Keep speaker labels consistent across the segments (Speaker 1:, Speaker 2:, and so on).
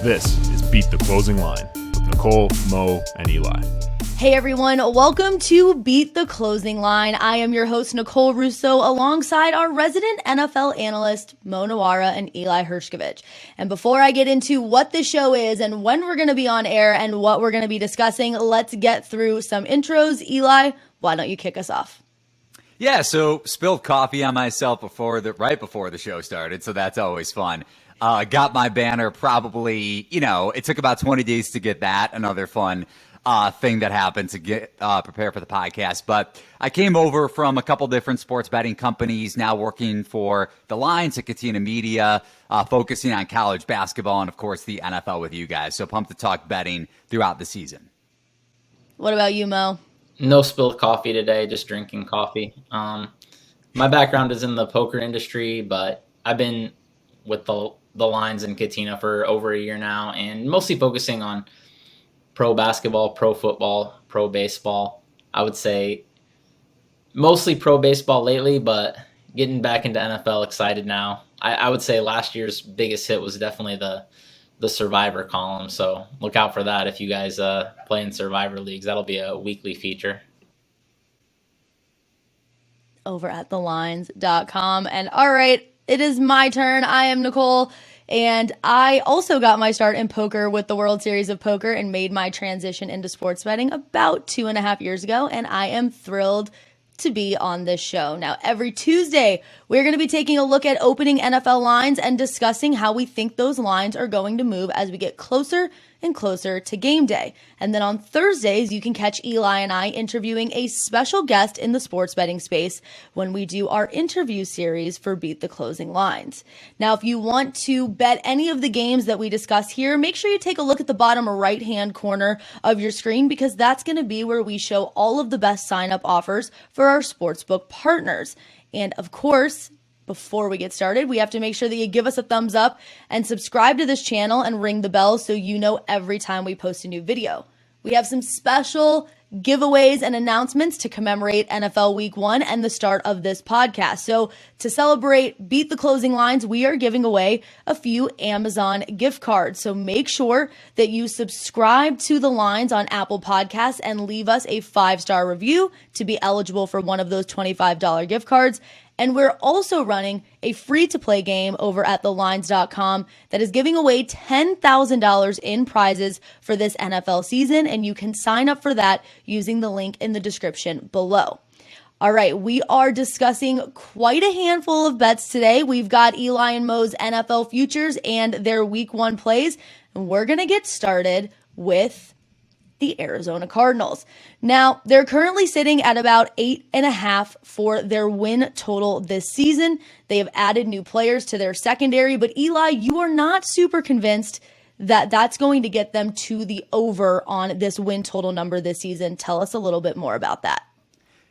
Speaker 1: This is Beat the Closing Line with Nicole, Mo, and Eli.
Speaker 2: Hey everyone, welcome to Beat the Closing Line. I am your host, Nicole Russo, alongside our resident NFL analyst, Nuwwarah and Eli Hershkovich. And before I get into what the show is and when we're going to be on air and what we're going to be discussing, let's get through some intros. Eli, why don't you kick us off?
Speaker 3: Yeah, so spilled coffee on myself right before the show started, so that's always fun. Got my banner probably, it took about 20 days to get that. Another fun thing that happened to get prepare for the podcast. But I came over from a couple different sports betting companies, now working for the Lions at Catena Media, focusing on college basketball and, of course, the NFL with you guys. So pumped to talk betting throughout the season.
Speaker 2: What about you, Mo?
Speaker 4: No spilled coffee today, just drinking coffee. My background is in the poker industry, but I've been with the Lions in Catena for over a year now, and mostly focusing on pro basketball, pro football, pro baseball. I would say mostly pro baseball lately, but getting back into NFL, excited now. I would say last year's biggest hit was definitely the Survivor column, so look out for that if you guys play in Survivor leagues. That'll be a weekly feature.
Speaker 2: Over at thelines.com. And all right, it is my turn. I am Nicole, and I also got my start in poker with the World Series of Poker and made my transition into sports betting about 2.5 years ago, and I am thrilled to be on this show. Now, every Tuesday, we're going to be taking a look at opening NFL lines and discussing how we think those lines are going to move as we get closer and closer to game day. And then on Thursdays, you can catch Eli and I interviewing a special guest in the sports betting space when we do our interview series for Beat the Closing Lines. Now, if you want to bet any of the games that we discuss here, make sure you take a look at the bottom right-hand corner of your screen, because that's going to be where we show all of the best sign-up offers for our sportsbook partners. And of course, before we get started, we have to make sure that you give us a thumbs up and subscribe to this channel and ring the bell so you know every time we post a new video. We have some special giveaways and announcements to commemorate NFL Week 1 and the start of this podcast. So to celebrate Beat the Closing Lines, we are giving away a few Amazon gift cards. So make sure that you subscribe to the Lines on Apple Podcasts and leave us a 5-star review to be eligible for one of those $25 gift cards. And we're also running a free-to-play game over at thelines.com that is giving away $10,000 in prizes for this NFL season, and you can sign up for that using the link in the description below. All right, we are discussing quite a handful of bets today. We've got Eli and Mo's NFL futures and their Week 1 plays, and we're going to get started with the Arizona Cardinals. Now, they're currently sitting at about 8.5 for their win total this season. They have added new players to their secondary, but Eli, you are not super convinced that that's going to get them to the over on this win total number this season. Tell us a little bit more about that.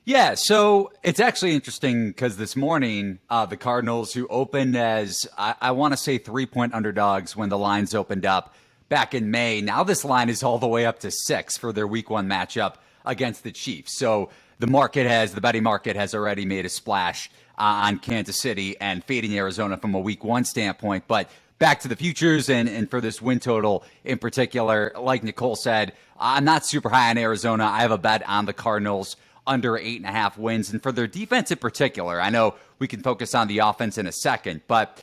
Speaker 3: Yeah, so it's actually interesting because this morning, the Cardinals, who opened as, I want to say 3-point underdogs when the lines opened up back in May. Now this line is all the way up to 6 for their Week 1 matchup against the Chiefs. So the betting market has already made a splash on Kansas City and fading Arizona from a Week 1 standpoint. But back to the futures and for this win total in particular, like Nicole said, I'm not super high on Arizona. I have a bet on the Cardinals under 8.5 wins. And for their defense in particular, I know we can focus on the offense in a second, but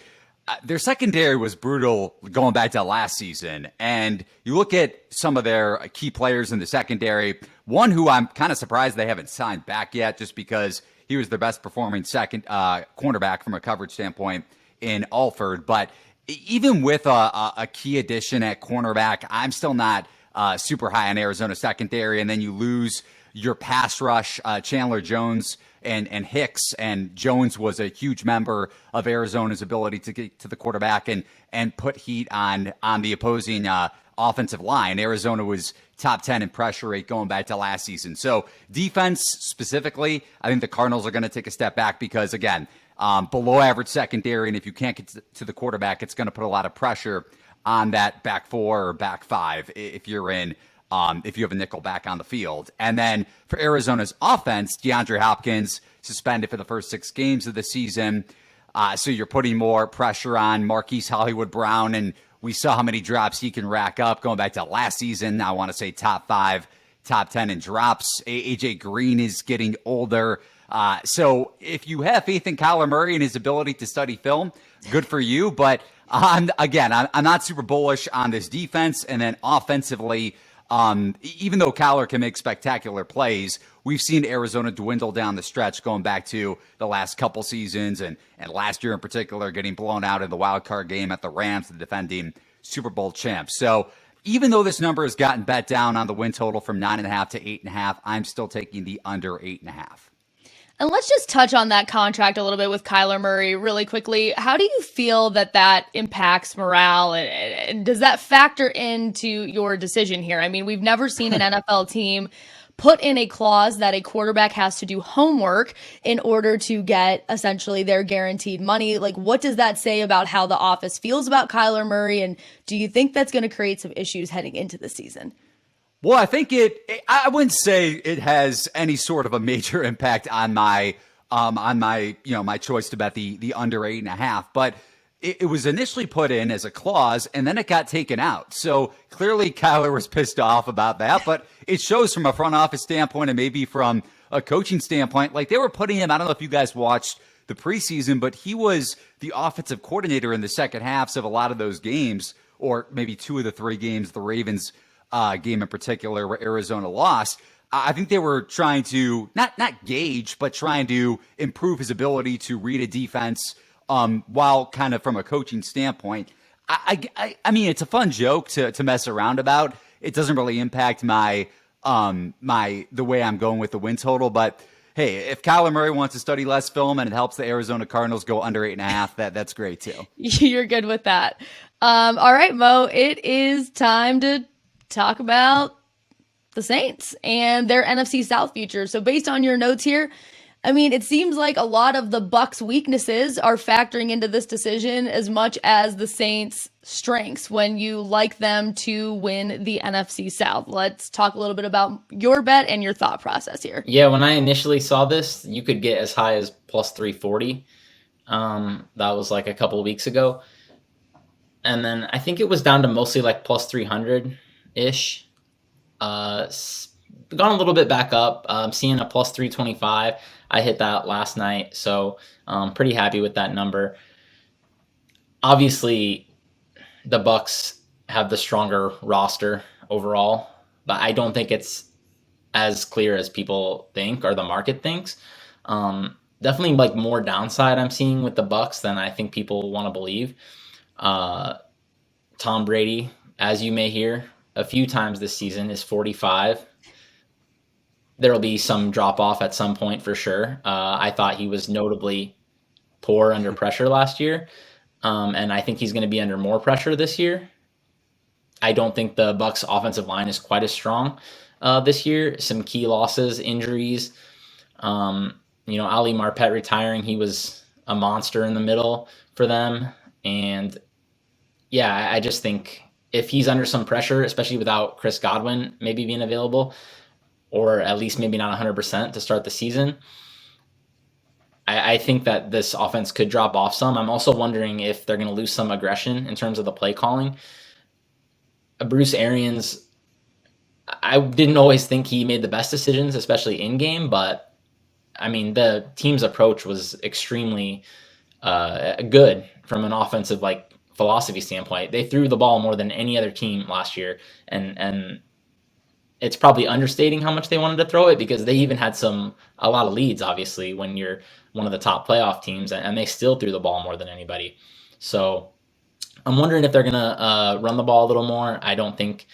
Speaker 3: their secondary was brutal going back to last season. And you look at some of their key players in the secondary, one who I'm kind of surprised they haven't signed back yet just because he was their best performing second cornerback from a coverage standpoint in Alford. But even with a key addition at cornerback, I'm still not super high on Arizona secondary. And then you lose your pass rush, Chandler Jones and Hicks, and Jones was a huge member of Arizona's ability to get to the quarterback and put heat on the opposing offensive line. Arizona was top 10 in pressure rate going back to last season. So defense specifically, I think the Cardinals are going to take a step back because, again, below average secondary, and if you can't get to the quarterback, it's going to put a lot of pressure on that back four or back five if you're in if you have a nickel back on the field. And then for Arizona's offense, DeAndre Hopkins suspended for the first 6 games of the season. So you're putting more pressure on Marquise Hollywood Brown and We saw how many drops he can rack up going back to last season. I want to say top 5, top 10 in drops. AJ Green is getting older. So if you have faith in Kyler Murray and his ability to study film, good for you. But I'm not super bullish on this defense. And then offensively, even though Kyler can make spectacular plays, we've seen Arizona dwindle down the stretch going back to the last couple seasons and last year in particular, getting blown out in the wild card game at the Rams, the defending Super Bowl champs. So even though this number has gotten bet down on the win total from 9.5 to 8.5, I'm still taking the under 8.5.
Speaker 2: And let's just touch on that contract a little bit with Kyler Murray really quickly. How do you feel that impacts morale? And does that factor into your decision here? I mean, we've never seen an NFL team put in a clause that a quarterback has to do homework in order to get essentially their guaranteed money. Like, what does that say about how the office feels about Kyler Murray? And do you think that's going to create some issues heading into the season?
Speaker 3: Well, I think I wouldn't say it has any sort of a major impact on my my choice to bet the under 8.5, but it was initially put in as a clause and then it got taken out. So clearly Kyler was pissed off about that, but it shows from a front office standpoint and maybe from a coaching standpoint, like they were putting him, I don't know if you guys watched the preseason, but he was the offensive coordinator in the second halves of a lot of those games, or maybe 2 of the 3 games, the Ravens game in particular where Arizona lost. I think they were trying to not gauge, but trying to improve his ability to read a defense while kind of from a coaching standpoint. I mean, it's a fun joke to mess around about. It doesn't really impact the way I'm going with the win total. But hey, if Kyler Murray wants to study less film and it helps the Arizona Cardinals go under 8.5, that's great too.
Speaker 2: You're good with that. All right, Mo, it is time to talk about the Saints and their NFC South future. So based on your notes here, I mean, it seems like a lot of the Bucs' weaknesses are factoring into this decision as much as the Saints' strengths when you like them to win the NFC South. Let's talk a little bit about your bet and your thought process here.
Speaker 4: Yeah, when I initially saw this, you could get as high as plus 340. That was like a couple of weeks ago. And then I think it was down to mostly like plus 300-ish. Gone a little bit back up. I'm seeing a plus 325. I hit that last night, so pretty happy with that number. Obviously, the Bucs have the stronger roster overall, but I don't think it's as clear as people think or the market thinks. Definitely like more downside I'm seeing with the Bucs than I think people want to believe. Tom Brady, as you may hear a few times this season, is 45. There'll be some drop off at some point for sure. I thought he was notably poor under pressure last year. And I think he's going to be under more pressure this year. I don't think the Bucs offensive line is quite as strong this year. Some key losses, injuries. Ali Marpet retiring. He was a monster in the middle for them. And yeah, I just think if he's under some pressure, especially without Chris Godwin maybe being available, or at least maybe not 100% to start the season, I think that this offense could drop off some. I'm also wondering if they're going to lose some aggression in terms of the play calling. Bruce Arians, I didn't always think he made the best decisions, especially in game, but I mean, the team's approach was extremely good from an offensive philosophy standpoint. They threw the ball more than any other team last year, and it's probably understating how much they wanted to throw it because they even had a lot of leads, obviously, when you're one of the top playoff teams, and they still threw the ball more than anybody. So I'm wondering if they're going to run the ball a little more. I don't think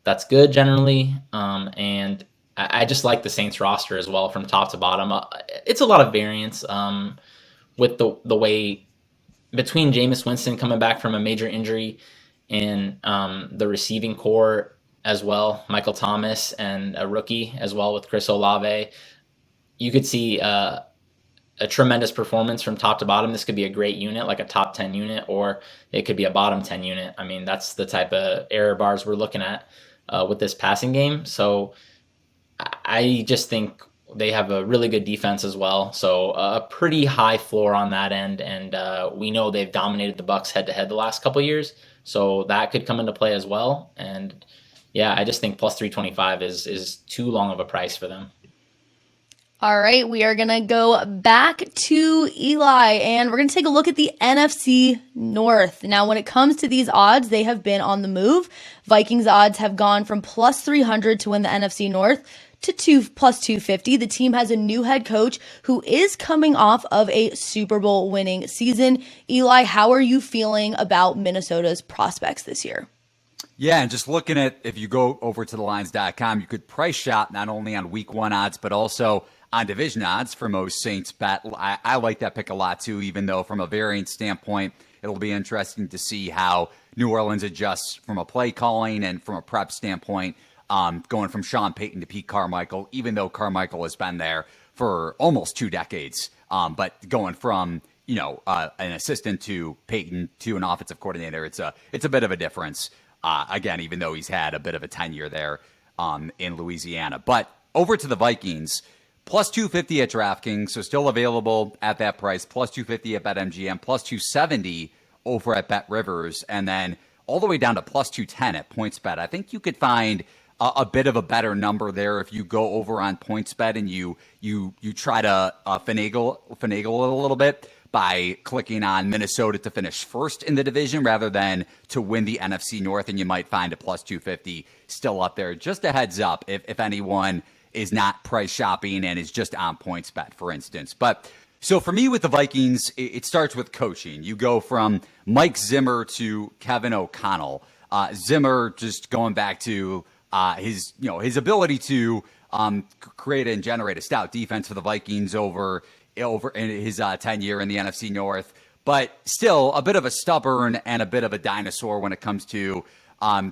Speaker 4: that's good generally. And I just like the Saints roster as well from top to bottom. It's a lot of variance with the way between Jameis Winston coming back from a major injury and the receiving core as well, Michael Thomas and a rookie as well with Chris Olave. You could see a tremendous performance from top to bottom. This could be a great unit, like a top 10 unit, or it could be a bottom 10 unit. I mean, that's the type of error bars we're looking at with this passing game. So I just think they have a really good defense as well. So a pretty high floor on that end. And we know they've dominated the Bucs head to head the last couple of years. So that could come into play as well. And yeah, I just think plus 325 is too long of a price for them.
Speaker 2: All right, we are going to go back to Eli and we're going to take a look at the NFC North. Now, when it comes to these odds, they have been on the move. Vikings odds have gone from plus 300 to win the NFC North to plus 250. The team has a new head coach who is coming off of a Super Bowl winning season. Eli, how are you feeling about Minnesota's prospects this year?
Speaker 3: Yeah, and just looking at, if you go over to thelines.com, you could price shop not only on week 1 odds, but also on division odds for most Saints bet. I like that pick a lot too, even though from a variance standpoint, it'll be interesting to see how New Orleans adjusts from a play calling and from a prep standpoint, going from Sean Payton to Pete Carmichael, even though Carmichael has been there for almost 2 decades. But going from an assistant to Payton to an offensive coordinator, it's a bit of a difference. Again, even though he's had a bit of a tenure there in Louisiana. But over to the Vikings, plus 250 at DraftKings, so still available at that price. Plus 250 at BetMGM, plus 270 over at BetRivers, and then all the way down to plus 210 at PointsBet. I think you could find a bit of a better number there if you go over on PointsBet and you try to finagle it a little bit by clicking on Minnesota to finish first in the division rather than to win the NFC North, and you might find a plus 250 still up there. Just a heads up if anyone is not price shopping and is just on PointsBet, for instance. But so for me with the Vikings, it starts with coaching. You go from Mike Zimmer to Kevin O'Connell. Zimmer just going back to his ability to create and generate a stout defense for the Vikings over in his tenure in the NFC North, but still a bit of a stubborn and a bit of a dinosaur when it comes to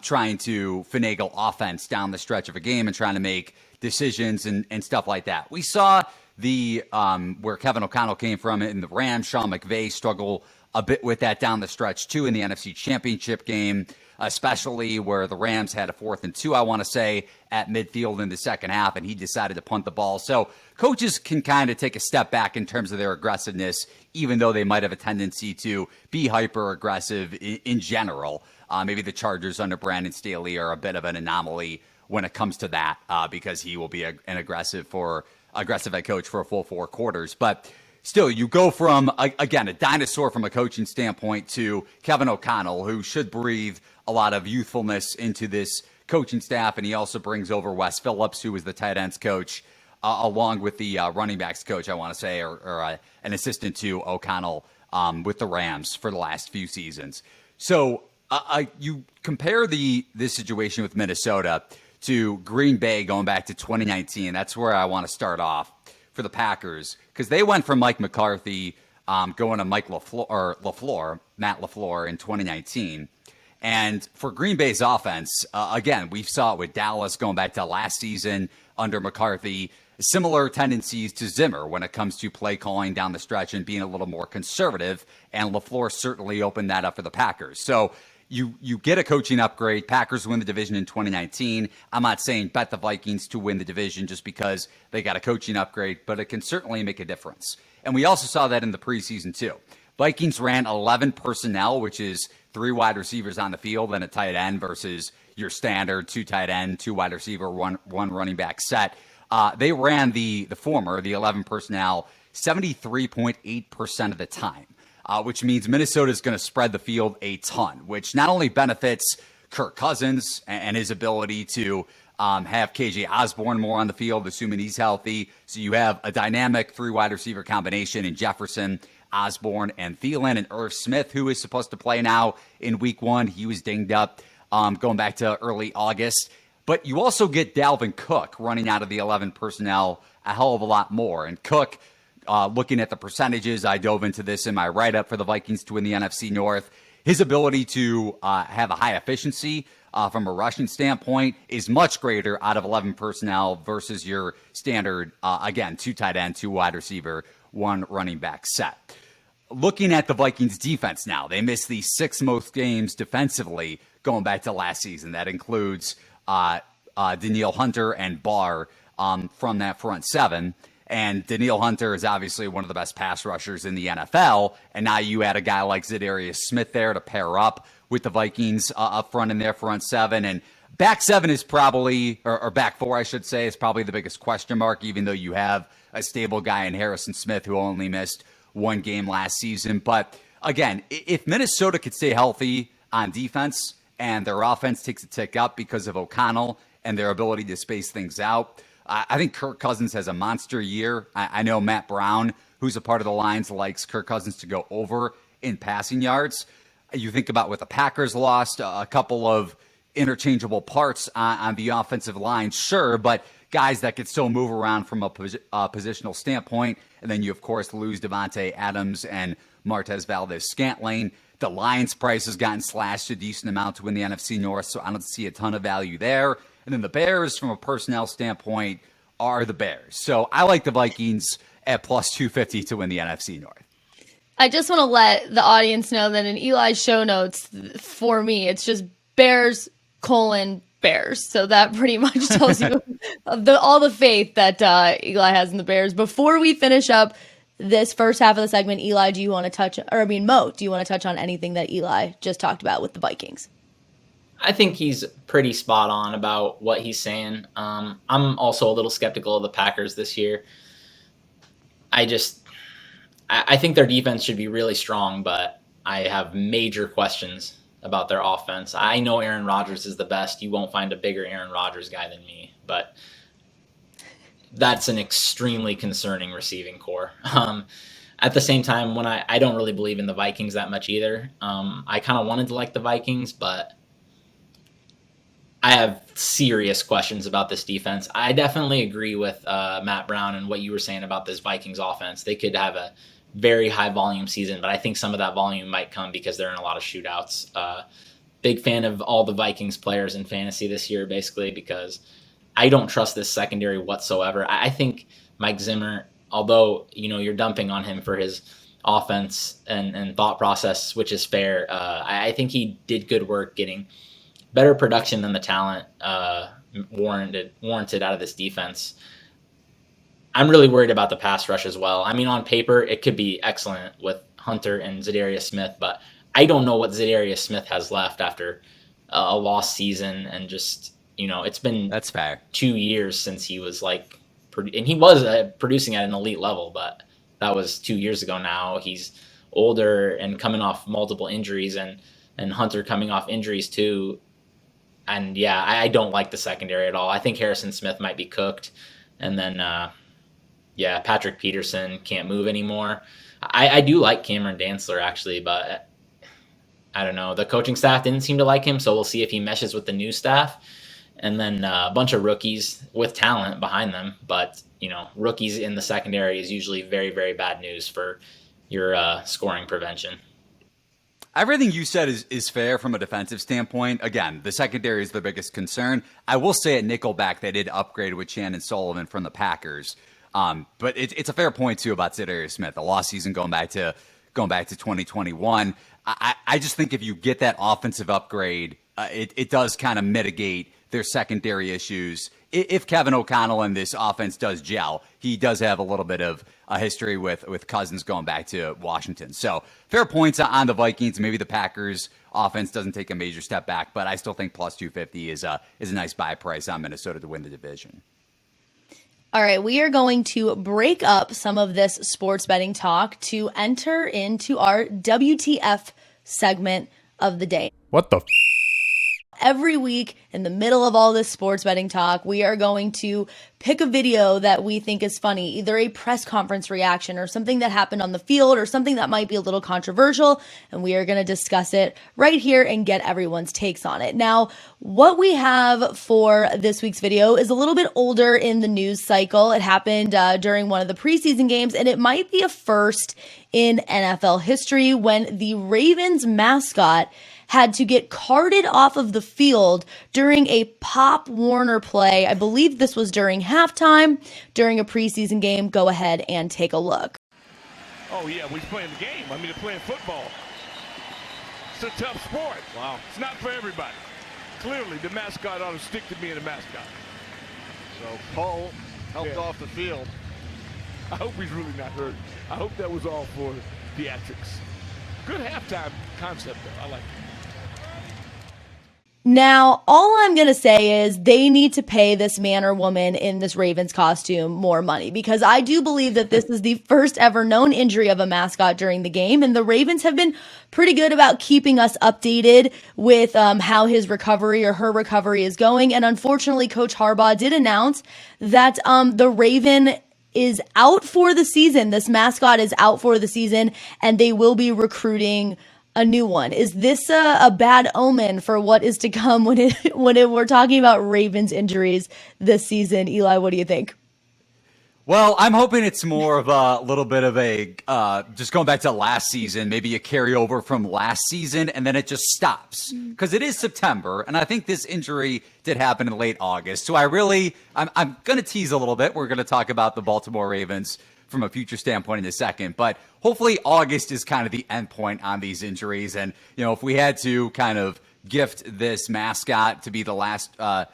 Speaker 3: trying to finagle offense down the stretch of a game and trying to make decisions and stuff like that. We saw the where Kevin O'Connell came from in the Rams. Sean McVay struggle a bit with that down the stretch too in the NFC Championship game, especially where the Rams had a 4th and 2, I want to say, at midfield in the second half, and he decided to punt the ball. So coaches can kind of take a step back in terms of their aggressiveness, even though they might have a tendency to be hyper-aggressive in general. Maybe the Chargers under Brandon Staley are a bit of an anomaly when it comes to that, because he will be an aggressive head coach for a full 4 quarters. But still, you go from, again, a dinosaur from a coaching standpoint to Kevin O'Connell, who should breathe a lot of youthfulness into this coaching staff. And he also brings over Wes Phillips, who was the tight ends coach, along with the running backs coach, I want to say, or an assistant to O'Connell with the Rams for the last few seasons. So you compare this situation with Minnesota to Green Bay going back to 2019. That's where I want to start off for the Packers, because they went from Mike McCarthy going to Matt LaFleur in 2019. And for Green Bay's offense, again, we saw it with Dallas going back to last season under McCarthy. Similar tendencies to Zimmer when it comes to play calling down the stretch and being a little more conservative. And LaFleur certainly opened that up for the Packers. So you get a coaching upgrade. Packers win the division in 2019. I'm not saying bet the Vikings to win the division just because they got a coaching upgrade, but it can certainly make a difference. And we also saw that in the preseason too. Vikings ran 11 personnel, which is 3 wide receivers on the field and a tight end versus your standard 2 tight end, 2 wide receiver, one running back set. They ran the 11 personnel 73.8% of the time, which means Minnesota is going to spread the field a ton, which not only benefits Kirk Cousins and his ability to have KJ Osborne more on the field, assuming he's healthy. So you have a dynamic 3 wide receiver combination in Jefferson, Osborne, and Thielen, and Irv Smith, who is supposed to play now in week 1. He was dinged up going back to early August. But you also get Dalvin Cook running out of the 11 personnel a hell of a lot more. And Cook, looking at the percentages, I dove into this in my write-up for the Vikings to win the NFC North. His ability to have a high efficiency from a rushing standpoint is much greater out of 11 personnel versus your standard, again, 2 tight end, 2 wide receiver, 1 running back set. Looking at the Vikings defense now, they missed the 6 most games defensively going back to last season. That includes Danielle Hunter and Barr from that front 7. And Danielle Hunter is obviously one of the best pass rushers in the NFL. And now you add a guy like Zadarius Smith there to pair up with the Vikings up front in their front seven. And back seven is probably, or back four, I should say, is probably the biggest question mark, even though you have a stable guy in Harrison Smith who only missed one game last season. But again, if Minnesota could stay healthy on defense and their offense takes a tick up because of O'Connell and their ability to space things out, I think Kirk Cousins has a monster year. I know Matt Brown, who's a part of the Lions, likes Kirk Cousins to go over in passing yards. You think about what the Packers lost, a couple of interchangeable parts on the offensive line, sure, but guys that could still move around from a positional standpoint. And then you, of course, lose Devontae Adams and Martez Valdez-Scantling. The Lions' price has gotten slashed a decent amount to win the NFC North, so I don't see a ton of value there. And then the Bears, from a personnel standpoint, are the Bears. So I like the Vikings at plus 250 to win the NFC North.
Speaker 2: I just want to let the audience know that in Eli's show notes, for me, it's just Bears, Bears. So that pretty much tells you all the faith that Eli has in the Bears. Before we finish up this first half of the segment, Eli, do you want to touch, Mo, do you want to touch on anything that Eli just talked about with the Vikings?
Speaker 4: I think he's pretty spot on about what he's saying. I'm also a little skeptical of the Packers this year. I think their defense should be really strong, but I have major questions about their offense. I know Aaron Rodgers is the best. You won't find a bigger Aaron Rodgers guy than me, but that's an extremely concerning receiving core. At the same time, when I don't really believe in the Vikings that much either. I kind of wanted to like the Vikings, but I have serious questions about this defense. I definitely agree with Matt Brown and what you were saying about this Vikings offense. They could have a very high volume season, but I think some of that volume might come because they're in a lot of shootouts. Big fan of all the Vikings players in fantasy this year, basically, because I don't trust this secondary whatsoever. I think Mike Zimmer, although you're dumping on him for his offense and thought process, which is fair, I think he did good work getting better production than the talent warranted out of this defense. I'm really worried about the pass rush as well. I mean, on paper, it could be excellent with Hunter and Zadarius Smith, but I don't know what Zadarius Smith has left after a lost season and just, it's been
Speaker 3: That's fair.
Speaker 4: 2 years since he was and he was producing at an elite level, but that was 2 years ago now. He's older and coming off multiple injuries and Hunter coming off injuries too. And yeah, I don't like the secondary at all. I think Harrison Smith might be cooked. And then, Patrick Peterson can't move anymore. I do like Cameron Dantzler, actually, but I don't know. The coaching staff didn't seem to like him, so we'll see if he meshes with the new staff. And then a bunch of rookies with talent behind them. But, rookies in the secondary is usually very, very bad news for your scoring prevention.
Speaker 3: Everything you said is fair from a defensive standpoint. Again, the secondary is the biggest concern. I will say at nickelback they did upgrade with Shannon Sullivan from the Packers. But it's a fair point, too, about Zadarius Smith. The lost season going back to 2021. I just think if you get that offensive upgrade, it does kind of mitigate their secondary issues. If Kevin O'Connell and this offense does gel, he does have a little bit of a history with Cousins going back to Washington. So fair points on the Vikings. Maybe the Packers offense doesn't take a major step back, but I still think plus 250 is a nice buy price on Minnesota to win the division.
Speaker 2: All right, we are going to break up some of this sports betting talk to enter into our WTF segment of the day.
Speaker 1: What the
Speaker 2: Every week in the middle of all this sports betting talk, we are going to pick a video that we think is funny, either a press conference reaction or something that happened on the field or something that might be a little controversial, and we are going to discuss it right here and get everyone's takes on it. Now, what we have for this week's video is a little bit older in the news cycle. It happened during one of the preseason games, and it might be a first in NFL history when the Ravens mascot had to get carted off of the field during a Pop Warner play. I believe this was during halftime, during a preseason game. Go ahead and take a look.
Speaker 5: Oh, yeah, we're playing the game. I mean, they're playing football. It's a tough sport. Wow. It's not for everybody. Clearly, the mascot ought to stick to being a mascot.
Speaker 6: So Paul helped off the field.
Speaker 5: I hope he's really not hurt. I hope that was all for theatrics. Good halftime concept, though. I like it.
Speaker 2: Now, all I'm going to say is they need to pay this man or woman in this Ravens costume more money, because I do believe that this is the first ever known injury of a mascot during the game. And the Ravens have been pretty good about keeping us updated with how his recovery or her recovery is going. And unfortunately, Coach Harbaugh did announce that the Raven is out for the season. This mascot is out for the season, and they will be recruiting a new one. Is this a bad omen for what is to come when we're talking about Ravens injuries this season? Eli, what do you think?
Speaker 3: Well, I'm hoping it's more of a little bit of a, just going back to last season, maybe a carryover from last season, and then it just stops. Because it is September, and I think this injury did happen in late August. So I'm going to tease a little bit. We're going to talk about the Baltimore Ravens from a future standpoint in a second. But hopefully August is kind of the end point on these injuries. And, if we had to kind of gift this mascot to be the last guy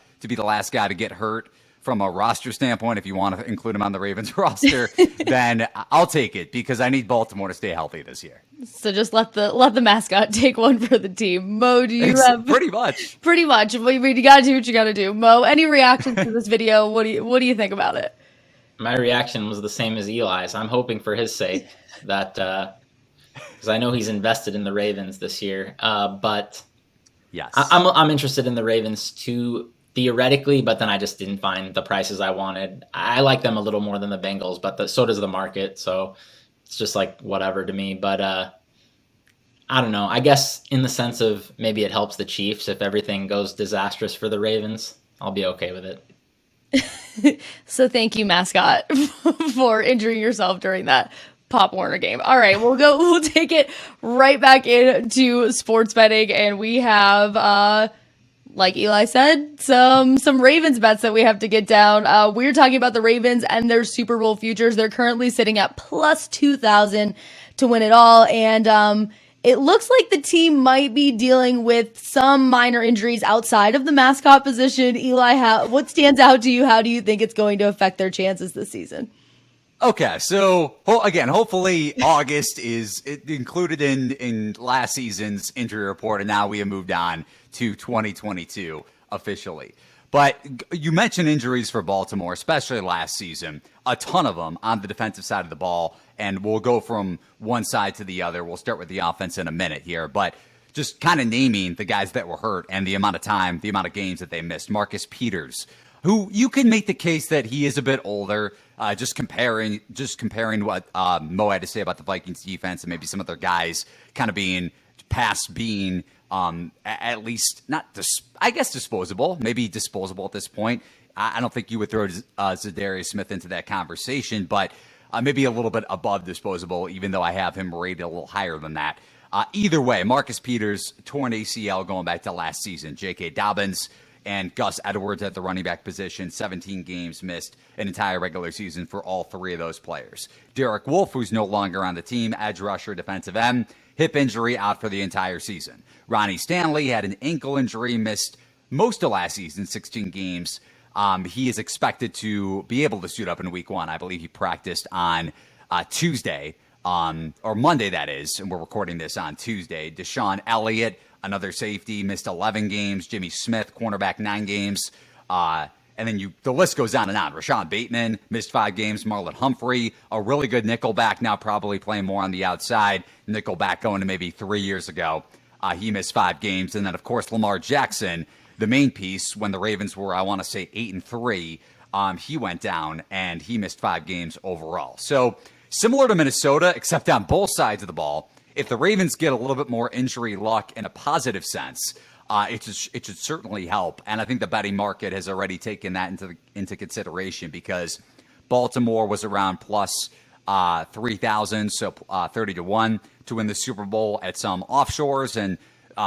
Speaker 3: to get hurt from a roster standpoint, if you want to include him on the Ravens roster, then I'll take it, because I need Baltimore to stay healthy this year.
Speaker 2: So just let the mascot take one for the team. Mo, do you have
Speaker 3: pretty much?
Speaker 2: Pretty much. I mean, you got to do what you got to do. Mo, any reactions to this video? What do you think about it?
Speaker 4: My reaction was the same as Eli's. I'm hoping for his sake that because I know he's invested in the Ravens this year. But
Speaker 3: yes,
Speaker 4: I'm interested in the Ravens too, theoretically, but then I just didn't find the prices I wanted. I like them a little more than the Bengals, but so does the market. So it's just like whatever to me. But I don't know. I guess in the sense of maybe it helps the Chiefs if everything goes disastrous for the Ravens. I'll be okay with it.
Speaker 2: So thank you, mascot, for injuring yourself during that Pop Warner game. All right, we'll take it right back into sports betting, and we have like Eli said, some Ravens bets that we have to get down. We're talking about the Ravens and their Super Bowl futures. They're currently sitting at plus 2,000 to win it all, and it looks like the team might be dealing with some minor injuries outside of the mascot position. Eli, what stands out to you? How do you think it's going to affect their chances this season?
Speaker 3: Okay, so again, hopefully August is included in last season's injury report, and now we have moved on to 2022 officially. But you mentioned injuries for Baltimore, especially last season, a ton of them on the defensive side of the ball, and we'll go from one side to the other. We'll start with the offense in a minute here, but just kind of naming the guys that were hurt and the amount of time, the amount of games that they missed. Marcus Peters, who you can make the case that he is a bit older, just comparing what Mo had to say about the Vikings defense and maybe some other guys kind of being at least not, I guess, disposable, maybe disposable at this point. I don't think you would throw Zadarius Smith into that conversation, but maybe a little bit above disposable, even though I have him rated a little higher than that. Either way, Marcus Peters, torn ACL going back to last season. J.K. Dobbins and Gus Edwards at the running back position, 17 games missed an entire regular season for all three of those players. Derek Wolfe, who's no longer on the team, edge rusher, defensive end, hip injury, out for the entire season. Ronnie Stanley had an ankle injury, missed most of last season, 16 games. He is expected to be able to suit up in week one. I believe he practiced on Tuesday, or Monday, that is, and we're recording this on Tuesday. Deshaun Elliott, another safety, missed 11 games. Jimmy Smith, cornerback, 9 games. And then the list goes on and on. Rashawn Bateman missed 5 games. Marlon Humphrey, a really good nickelback, now probably playing more on the outside. Nickelback going to maybe 3 years ago. He missed 5 games. And then, of course, Lamar Jackson, the main piece, when the Ravens were, I want to say, 8-3, he went down and he missed 5 games overall. So similar to Minnesota, except on both sides of the ball, if the Ravens get a little bit more injury luck in a positive sense, it should certainly help. And I think the betting market has already taken that into consideration, because Baltimore was around plus 3,000, so 30-1 to win the Super Bowl at some offshores and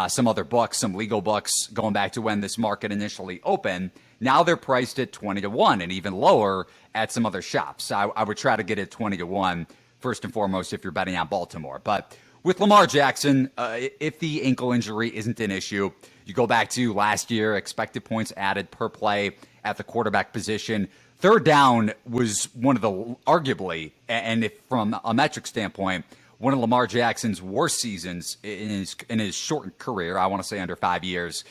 Speaker 3: some other books, some legal books going back to when this market initially opened. Now they're priced at 20-1 and even lower at some other shops. I would try to get it 20-1 first and foremost if you're betting on Baltimore. But with Lamar Jackson, if the ankle injury isn't an issue, you go back to last year, expected points added per play at the quarterback position, third down was one of the arguably, and if from a metric standpoint, one of Lamar Jackson's worst seasons in his short career. I want to say under 5 years.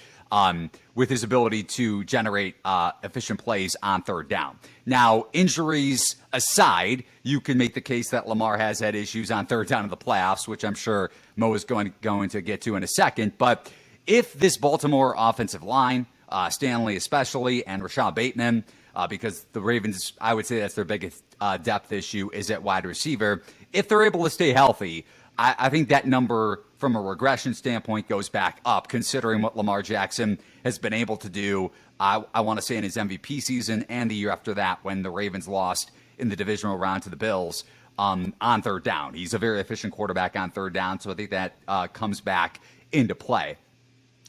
Speaker 3: With his ability to generate efficient plays on third down. Now, injuries aside, you can make the case that Lamar has had issues on third down in the playoffs, which I'm sure Mo is going to get to in a second. But if this Baltimore offensive line, Stanley especially, and Rashad Bateman, because the Ravens, I would say that's their biggest depth issue, is at wide receiver. If they're able to stay healthy, I think that number from a regression standpoint goes back up, considering what Lamar Jackson has been able to do, I want to say in his MVP season and the year after that when the Ravens lost in the divisional round to the Bills on third down. He's a very efficient quarterback on third down, so I think that comes back into play.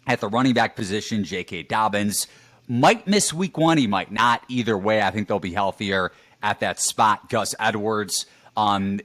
Speaker 3: At the running back position, J.K. Dobbins might miss week 1. He might not. Either way, I think they'll be healthier at that spot. Gus Edwards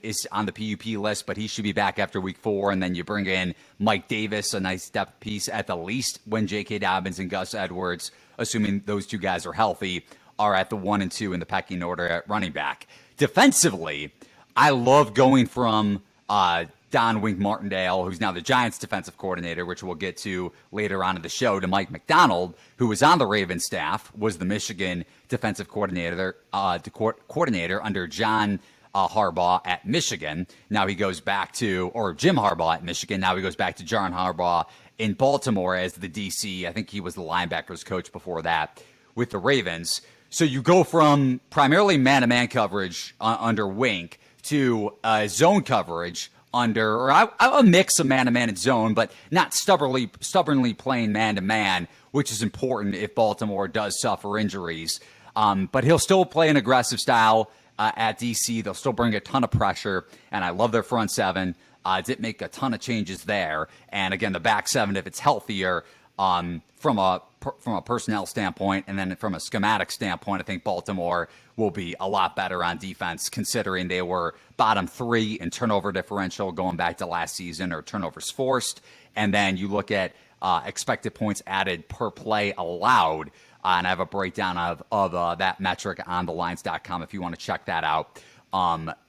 Speaker 3: is on the PUP list, but he should be back after week 4. And then you bring in Mike Davis, a nice depth piece at the least, when J.K. Dobbins and Gus Edwards, assuming those two guys are healthy, are at the 1 and 2 in the pecking order at running back. Defensively, I love going from Don Wink Martindale, who's now the Giants defensive coordinator, which we'll get to later on in the show, to Mike McDonald, who was on the Ravens staff, was the Michigan defensive coordinator under John Harbaugh at Michigan. Now he goes back to, or Jim Harbaugh at Michigan. Now he goes back to John Harbaugh in Baltimore as the DC. I think he was the linebackers coach before that with the Ravens. So you go from primarily man-to-man coverage under Wink to zone coverage under, or a mix of man-to-man and zone, but not stubbornly playing man-to-man, which is important if Baltimore does suffer injuries. But he'll still play an aggressive style at DC. They'll still bring a ton of pressure, and I love their front seven. Did make a ton of changes there. And again, the back seven, if it's healthier, from a personnel standpoint, and then from a schematic standpoint, I think Baltimore will be a lot better on defense, considering they were bottom 3 in turnover differential going back to last season, or turnovers forced. And then you look at expected points added per play allowed, and I have a breakdown of that metric on thelines.com if you want to check that out.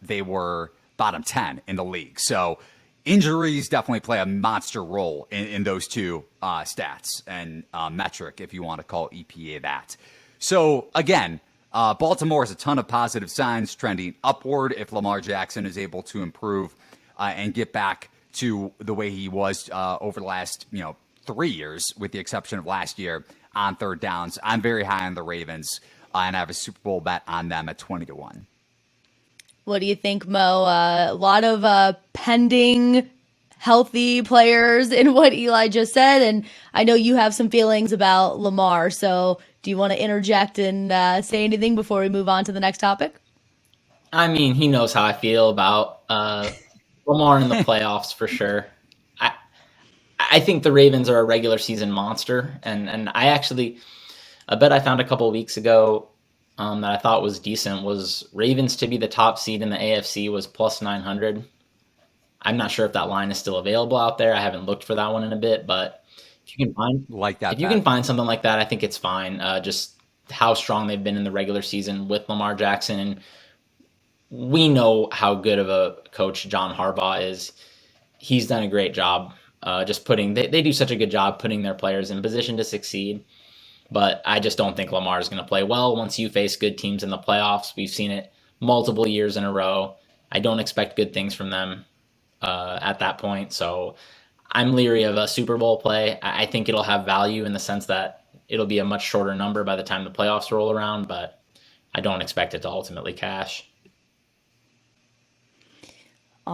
Speaker 3: They were bottom 10 in the league. So injuries definitely play a monster role in those two stats and metric, if you want to call EPA that. So again, Baltimore has a ton of positive signs trending upward if Lamar Jackson is able to improve and get back to the way he was over the last 3 years, with the exception of last year on third downs. I'm very high on the Ravens, and I have a Super Bowl bet on them at 20-1.
Speaker 2: What do you think, Mo? A lot of pending healthy players in what Eli just said, and I know you have some feelings about Lamar, so do you want to interject and say anything before we move on to the next topic?
Speaker 4: I mean, he knows how I feel about Lamar in the playoffs for sure. I think the Ravens are a regular season monster, and I actually, a bet I found a couple of weeks ago that I thought was decent was Ravens to be the top seed in the AFC was plus 900. I'm not sure if that line is still available out there. I haven't looked for that one in a bit, but if you can find you can find something like that, I think it's fine. Just how strong they've been in the regular season with Lamar Jackson, and we know how good of a coach John Harbaugh is. He's done a great job. Just they do such a good job putting their players in position to succeed. But I just don't think Lamar is going to play well once you face good teams in the playoffs. We've seen it multiple years in a row. I don't expect good things from them at that point. So I'm leery of a Super Bowl play. I think it'll have value in the sense that it'll be a much shorter number by the time the playoffs roll around, but I don't expect it to ultimately cash.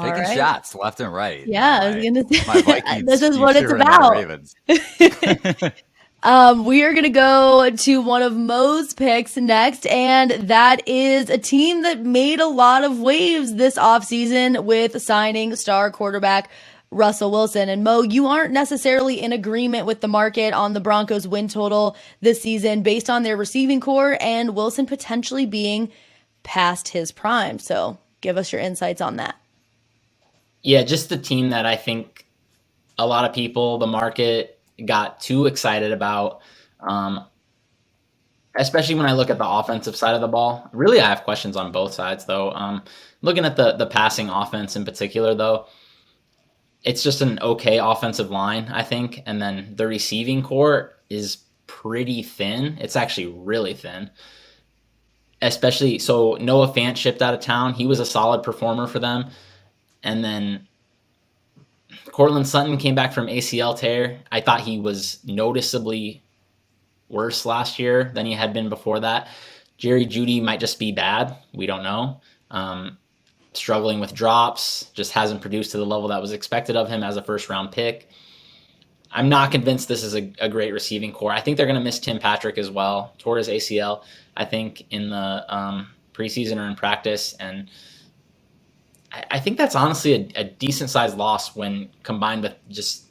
Speaker 3: Taking shots left and right.
Speaker 2: Yeah, I was gonna say,
Speaker 3: my Vikings,
Speaker 2: this is what it's about. We are going to go to one of Mo's picks next, and that is a team that made a lot of waves this offseason with signing star quarterback Russell Wilson. And Mo, you aren't necessarily in agreement with the market on the Broncos win total this season based on their receiving core and Wilson potentially being past his prime. So give us your insights on that.
Speaker 4: Yeah, just the team that I think a lot of people, the market, got too excited about. especially when I look at the offensive side of the ball. Really, I have questions on both sides, though. Looking at the passing offense in particular, though, it's just an okay offensive line, I think. And then the receiving core is pretty thin. It's actually really thin. Especially, so Noah Fant shipped out of town. He was a solid performer for them. And then Cortland Sutton came back from ACL tear. I thought he was noticeably worse last year than he had been before that. Jerry Jeudy might just be bad. We don't know. Struggling with drops, just hasn't produced to the level that was expected of him as a first-round pick. I'm not convinced this is a great receiving core. I think they're going to miss Tim Patrick as well, tore his ACL, I think, in the preseason or in practice. And I think that's honestly a decent-sized loss when combined with just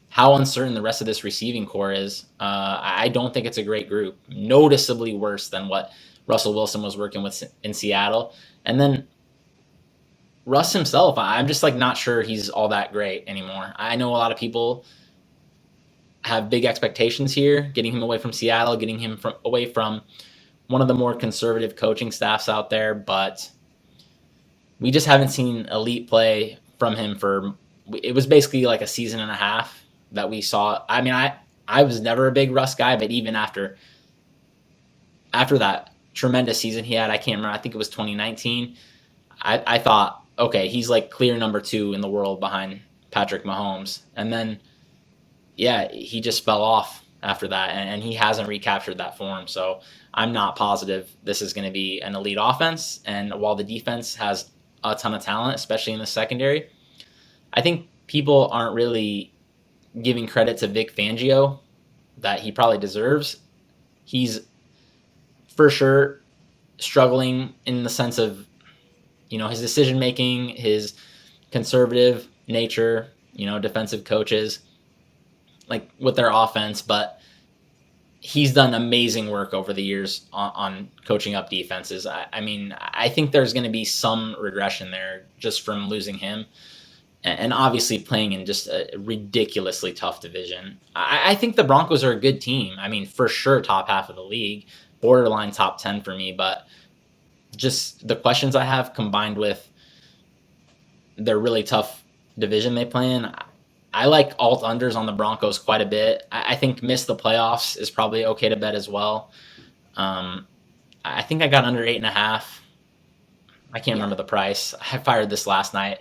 Speaker 4: how uncertain the rest of this receiving core is. I don't think it's a great group, noticeably worse than what Russell Wilson was working with in Seattle. And then Russ himself, I'm just not sure he's all that great anymore. I know a lot of people have big expectations here, getting him away from Seattle, getting him away from one of the more conservative coaching staffs out there, but we just haven't seen elite play from him it was basically like a season and a half that we saw. I mean, I was never a big Russ guy, but even after that tremendous season he had, I can't remember, I think it was 2019, I thought, okay, he's clear number 2 in the world behind Patrick Mahomes. And then, yeah, he just fell off after that, and he hasn't recaptured that form. So I'm not positive this is going to be an elite offense. And while the defense has a ton of talent, especially in the secondary, I think people aren't really giving credit to Vic Fangio that he probably deserves. He's for sure struggling in the sense of, his decision making, his conservative nature, defensive coaches, with their offense, but he's done amazing work over the years on coaching up defenses. I think there's going to be some regression there just from losing him, and obviously playing in just a ridiculously tough division. I think the Broncos are a good team. For sure top half of the league, borderline top 10 for me, but just the questions I have combined with their really tough division they play in, I like alt unders on the Broncos quite a bit. I think miss the playoffs is probably okay to bet as well. I think I got under 8.5. I can't remember the price. I fired this last night.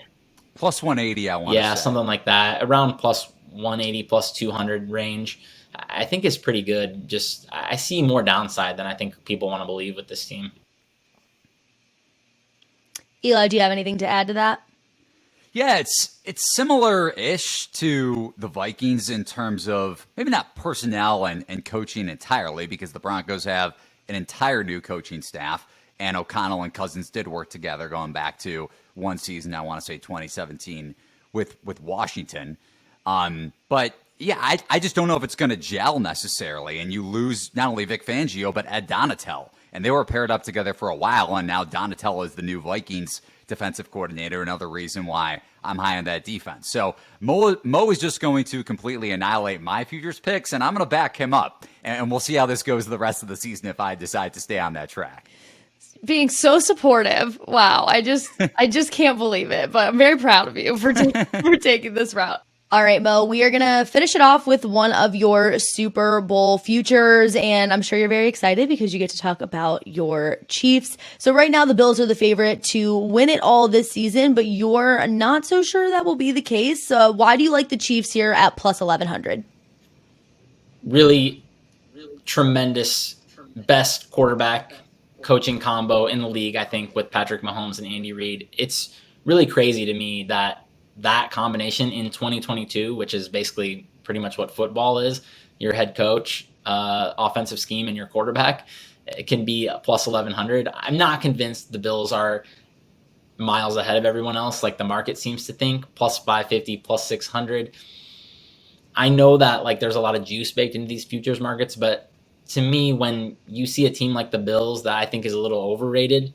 Speaker 3: Plus 180, I want to say.
Speaker 4: Yeah, something like that. Around plus 180, plus 200 range. I think is pretty good. Just I see more downside than I think people want to believe with this team.
Speaker 2: Eli, do you have anything to add to that?
Speaker 3: Yeah, it's similar-ish to the Vikings in terms of maybe not personnel and coaching entirely, because the Broncos have an entire new coaching staff, and O'Connell and Cousins did work together going back to one season, I want to say 2017, with Washington. But yeah, I just don't know if it's going to gel necessarily, and you lose not only Vic Fangio, but Ed Donatel. And they were paired up together for a while, and now Donatel is the new Vikings defensive coordinator, another reason why I'm high on that defense. So Mo is just going to completely annihilate my futures picks, and I'm going to back him up. And we'll see how this goes the rest of the season if I decide to stay on that track.
Speaker 2: Being so supportive. Wow. I just can't believe it, but I'm very proud of you for taking this route. All right, Mo, we are going to finish it off with one of your Super Bowl futures, and I'm sure you're very excited because you get to talk about your Chiefs. So right now, the Bills are the favorite to win it all this season, but you're not so sure that will be the case. Why do you like the Chiefs here at plus 1,100?
Speaker 4: Really tremendous, best quarterback coaching combo in the league, I think, with Patrick Mahomes and Andy Reid. It's really crazy to me that combination in 2022, which is basically pretty much what football is, your head coach, offensive scheme, and your quarterback, it can be a plus 1,100. I'm not convinced the Bills are miles ahead of everyone else like the market seems to think. Plus 550, plus 600. I know that there's a lot of juice baked into these futures markets, but to me, when you see a team like the Bills that I think is a little overrated,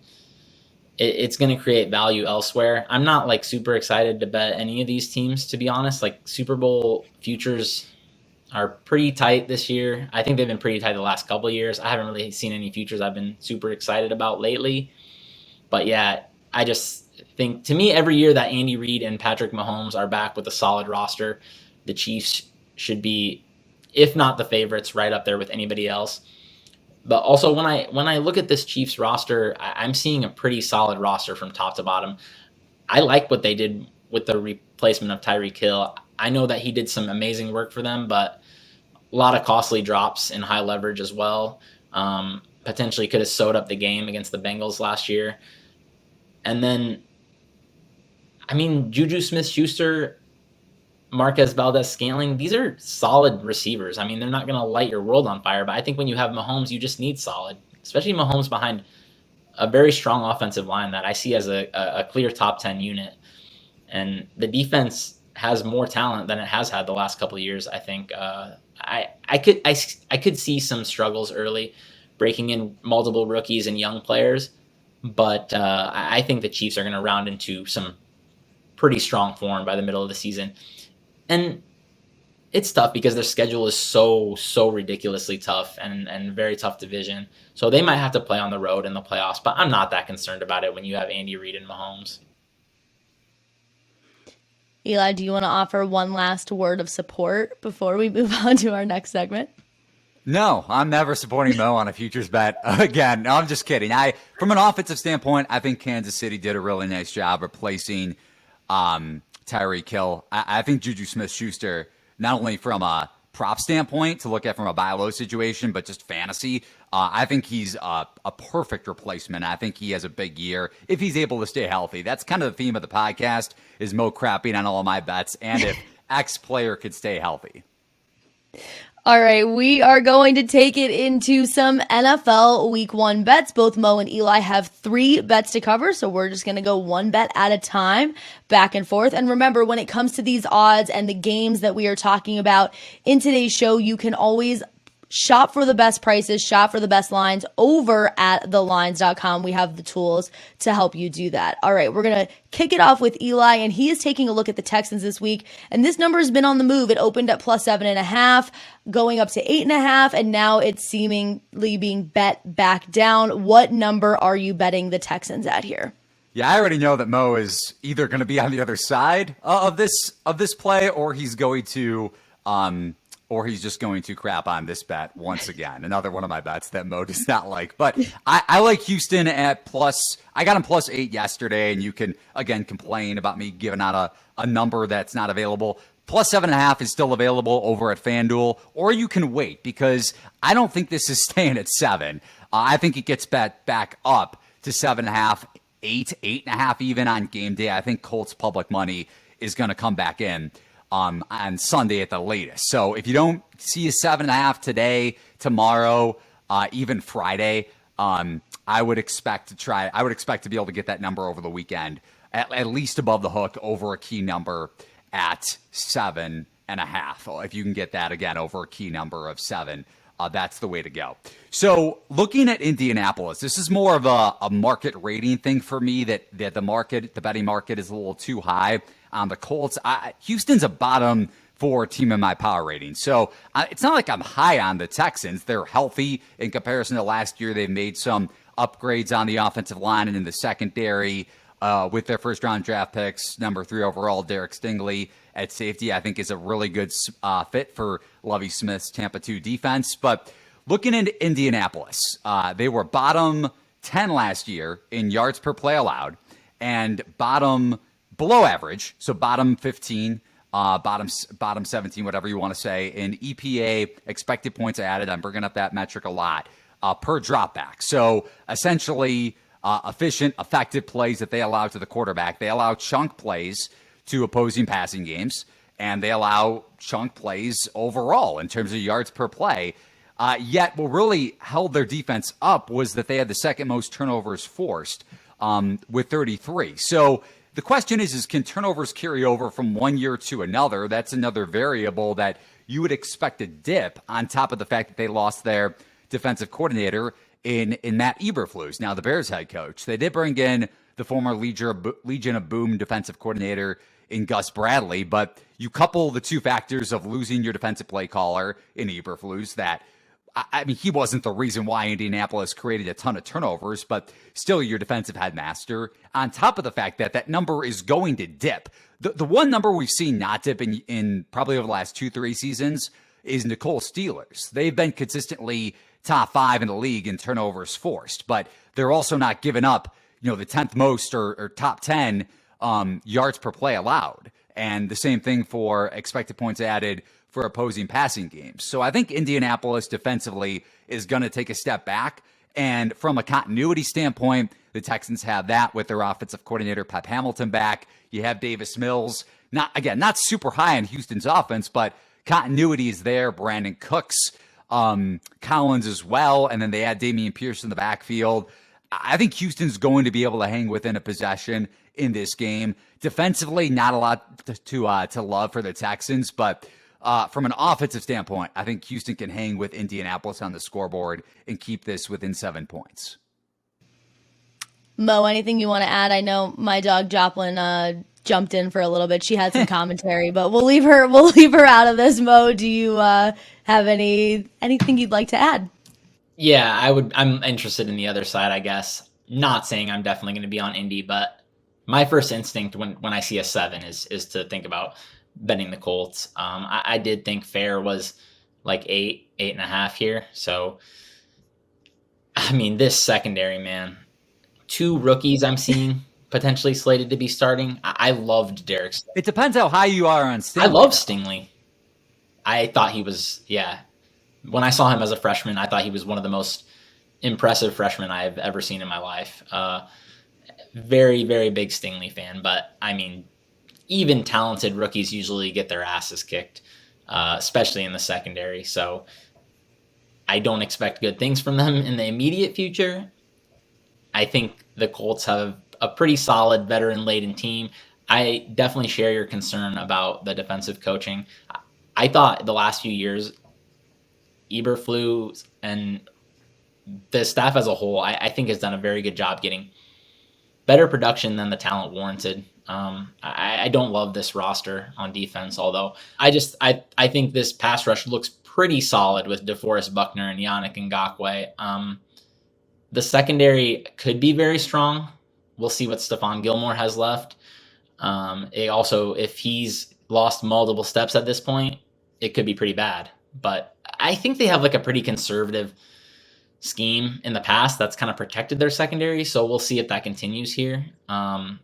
Speaker 4: it's going to create value elsewhere. I'm not super excited to bet any of these teams, to be honest. Super Bowl futures, are pretty tight this year. I think they've been pretty tight the last couple of years. I haven't really seen any futures I've been super excited about lately. But yeah, I just think, to me, every year that Andy Reid and Patrick Mahomes are back with a solid roster, the Chiefs should be, if not the favorites, right up there with anybody else. But also, when I look at this Chiefs roster, I'm seeing a pretty solid roster from top to bottom. I like what they did with the replacement of Tyreek Hill. I know that he did some amazing work for them, but a lot of costly drops in high leverage as well. Potentially could have sewed up the game against the Bengals last year. And then, I mean, Juju Smith-Schuster, Marquez Valdez-Scantling, these are solid receivers. I mean, they're not going to light your world on fire, but I think when you have Mahomes, you just need solid, especially Mahomes behind a very strong offensive line that I see as a clear top 10 unit. And the defense has more talent than it has had the last couple of years. I think I could see some struggles early, breaking in multiple rookies and young players, but I think the Chiefs are going to round into some pretty strong form by the middle of the season. And it's tough because their schedule is so ridiculously tough and very tough division. So they might have to play on the road in the playoffs, but I'm not that concerned about it when you have Andy Reid and Mahomes.
Speaker 2: Eli, do you want to offer one last word of support before we move on to our next segment?
Speaker 3: No, I'm never supporting Mo on a futures bet again. No, I'm just kidding. From an offensive standpoint, I think Kansas City did a really nice job replacing Tyreek Hill. I think Juju Smith-Schuster, not only from a prop standpoint to look at from a buy low situation, but just fantasy, I think he's a perfect replacement. I think he has a big year if he's able to stay healthy. That's kind of the theme of the podcast, is Mo crapping on all of my bets, and if X player could stay healthy.
Speaker 2: All right, we are going to take it into some NFL Week 1 bets. Both Mo and Eli have 3 bets to cover, so we're just going to go one bet at a time, back and forth. And remember, when it comes to these odds and the games that we are talking about in today's show, you can always shop for the best prices, shop for the best lines over at thelines.com. We have the tools to help you do that. All right, we're going to kick it off with Eli, and he is taking a look at the Texans this week. And this number has been on the move. It opened at plus 7.5, going up to 8.5, and now it's seemingly being bet back down. What number are you betting the Texans at here?
Speaker 3: Yeah, I already know that Mo is either going to be on the other side of this play, or he's going to or he's just going to crap on this bet once again. Another one of my bets that Mo does not like. But I like Houston at plus. I got him plus 8 yesterday, and you can, again, complain about me giving out a number that's not available. Plus 7.5 is still available over at FanDuel, or you can wait, because I don't think this is staying at 7. I think it gets bet back up to 7.5, 8, 8.5 even on game day. I think Colts public money is going to come back in on Sunday at the latest. So if you don't see a 7.5 today, tomorrow, even Friday, I would expect to be able to get that number over the weekend, at least above the hook over a key number at 7.5. If you can get that again over a key number of 7, that's the way to go. So looking at Indianapolis, this is more of a market rating thing for me, that the betting market is a little too high on the Colts. Houston's a bottom 4 team in my power rating. So it's not like I'm high on the Texans. They're healthy in comparison to last year. They've made some upgrades on the offensive line and in the secondary with their first round draft picks. Number 3 overall, Derek Stingley at safety, I think is a really good fit for Lovie Smith's Tampa 2 defense. But looking into Indianapolis, they were bottom 10 last year in yards per play allowed, and bottom below average, so bottom 15, bottom 17, whatever you want to say, in EPA, expected points added. I'm bringing up that metric a lot, per dropback. So essentially, efficient, effective plays that they allow to the quarterback. They allow chunk plays to opposing passing games, and they allow chunk plays overall in terms of yards per play. Yet what really held their defense up was that they had the second most turnovers forced with 33. So the question is can turnovers carry over from one year to another? That's another variable that you would expect to dip, on top of the fact that they lost their defensive coordinator in Matt Eberflus, now the Bears head coach. They did bring in the former Legion of Boom defensive coordinator in Gus Bradley. But you couple the two factors of losing your defensive play caller in Eberflus, that I mean, he wasn't the reason why Indianapolis created a ton of turnovers, but still your defensive headmaster, on top of the fact that that number is going to dip. The one number we've seen not dip in probably over the last 2-3 seasons is Nicole Steelers. They've been consistently top 5 in the league in turnovers forced, but they're also not giving up, the 10th most or top 10 yards per play allowed. And the same thing for expected points added for opposing passing games. So I think Indianapolis defensively is going to take a step back. And from a continuity standpoint, the Texans have that with their offensive coordinator, Pep Hamilton, back. You have Davis Mills, not super high in Houston's offense, but continuity is there. Brandon Cooks, Collins as well. And then they add Dameon Pierce in the backfield. I think Houston's going to be able to hang within a possession in this game. Defensively, not a lot to love for the Texans, but from an offensive standpoint, I think Houston can hang with Indianapolis on the scoreboard and keep this within 7 points.
Speaker 2: Mo, anything you want to add? I know my dog Joplin jumped in for a little bit. She had some commentary, but we'll leave her out of this. Mo, do you have anything you'd like to add?
Speaker 4: Yeah, I'm interested in the other side, I guess. Not saying I'm definitely going to be on Indy, but my first instinct when I see a 7 is to think about betting the Colts. I did think fair was like 8.5 here. So, I mean, this secondary, man, 2 rookies I'm seeing potentially slated to be starting. I loved Derek Stingley.
Speaker 3: It depends how high you are on Stingley.
Speaker 4: I love Stingley. I thought he was, when I saw him as a freshman, I thought he was one of the most impressive freshmen I've ever seen in my life. Very, very big Stingley fan, but I mean, even talented rookies usually get their asses kicked, especially in the secondary. So I don't expect good things from them in the immediate future. I think the Colts have a pretty solid veteran-laden team. I definitely share your concern about the defensive coaching. I thought the last few years, Eberflus and the staff as a whole, I think has done a very good job getting better production than the talent warranted. I don't love this roster on defense, although I think this pass rush looks pretty solid with DeForest Buckner and Yannick Ngakoue. The secondary could be very strong. We'll see what Stephon Gilmore has left. If he's lost multiple steps at this point, it could be pretty bad. But I think they have like a pretty conservative scheme in the past that's kind of protected their secondary. So we'll see if that continues here. I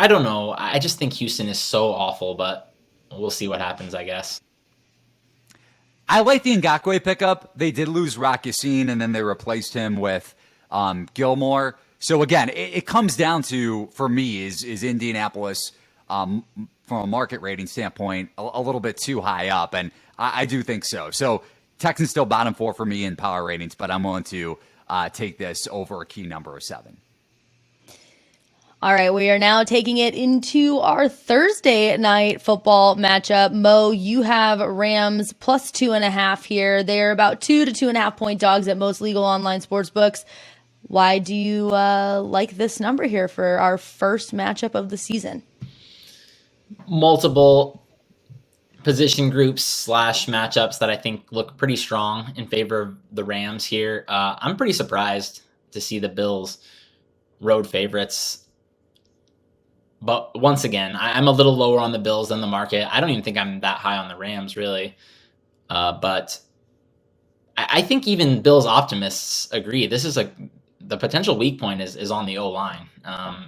Speaker 4: don't know. I just think Houston is so awful, but we'll see what happens, I guess.
Speaker 3: I like the Ngakoue pickup. They did lose Rock Yassin, and then they replaced him with Gilmore. So again, it comes down to, for me, is Indianapolis from a market rating standpoint a little bit too high up, and I do think so. So Texans still bottom 4 for me in power ratings, but I'm willing to take this over a key number of 7.
Speaker 2: All right, we are now taking it into our Thursday night football matchup. Mo, you have Rams plus 2.5 here. They're about 2 to 2.5 point dogs at most legal online sports books. Why do you like this number here for our first matchup of the season?
Speaker 4: Multiple position groups / matchups that I think look pretty strong in favor of the Rams here. I'm pretty surprised to see the Bills road favorites. But once again, I'm a little lower on the Bills than the market. I don't even think I'm that high on the Rams, really. But I think even Bills optimists agree. This is the potential weak point is on the O-line.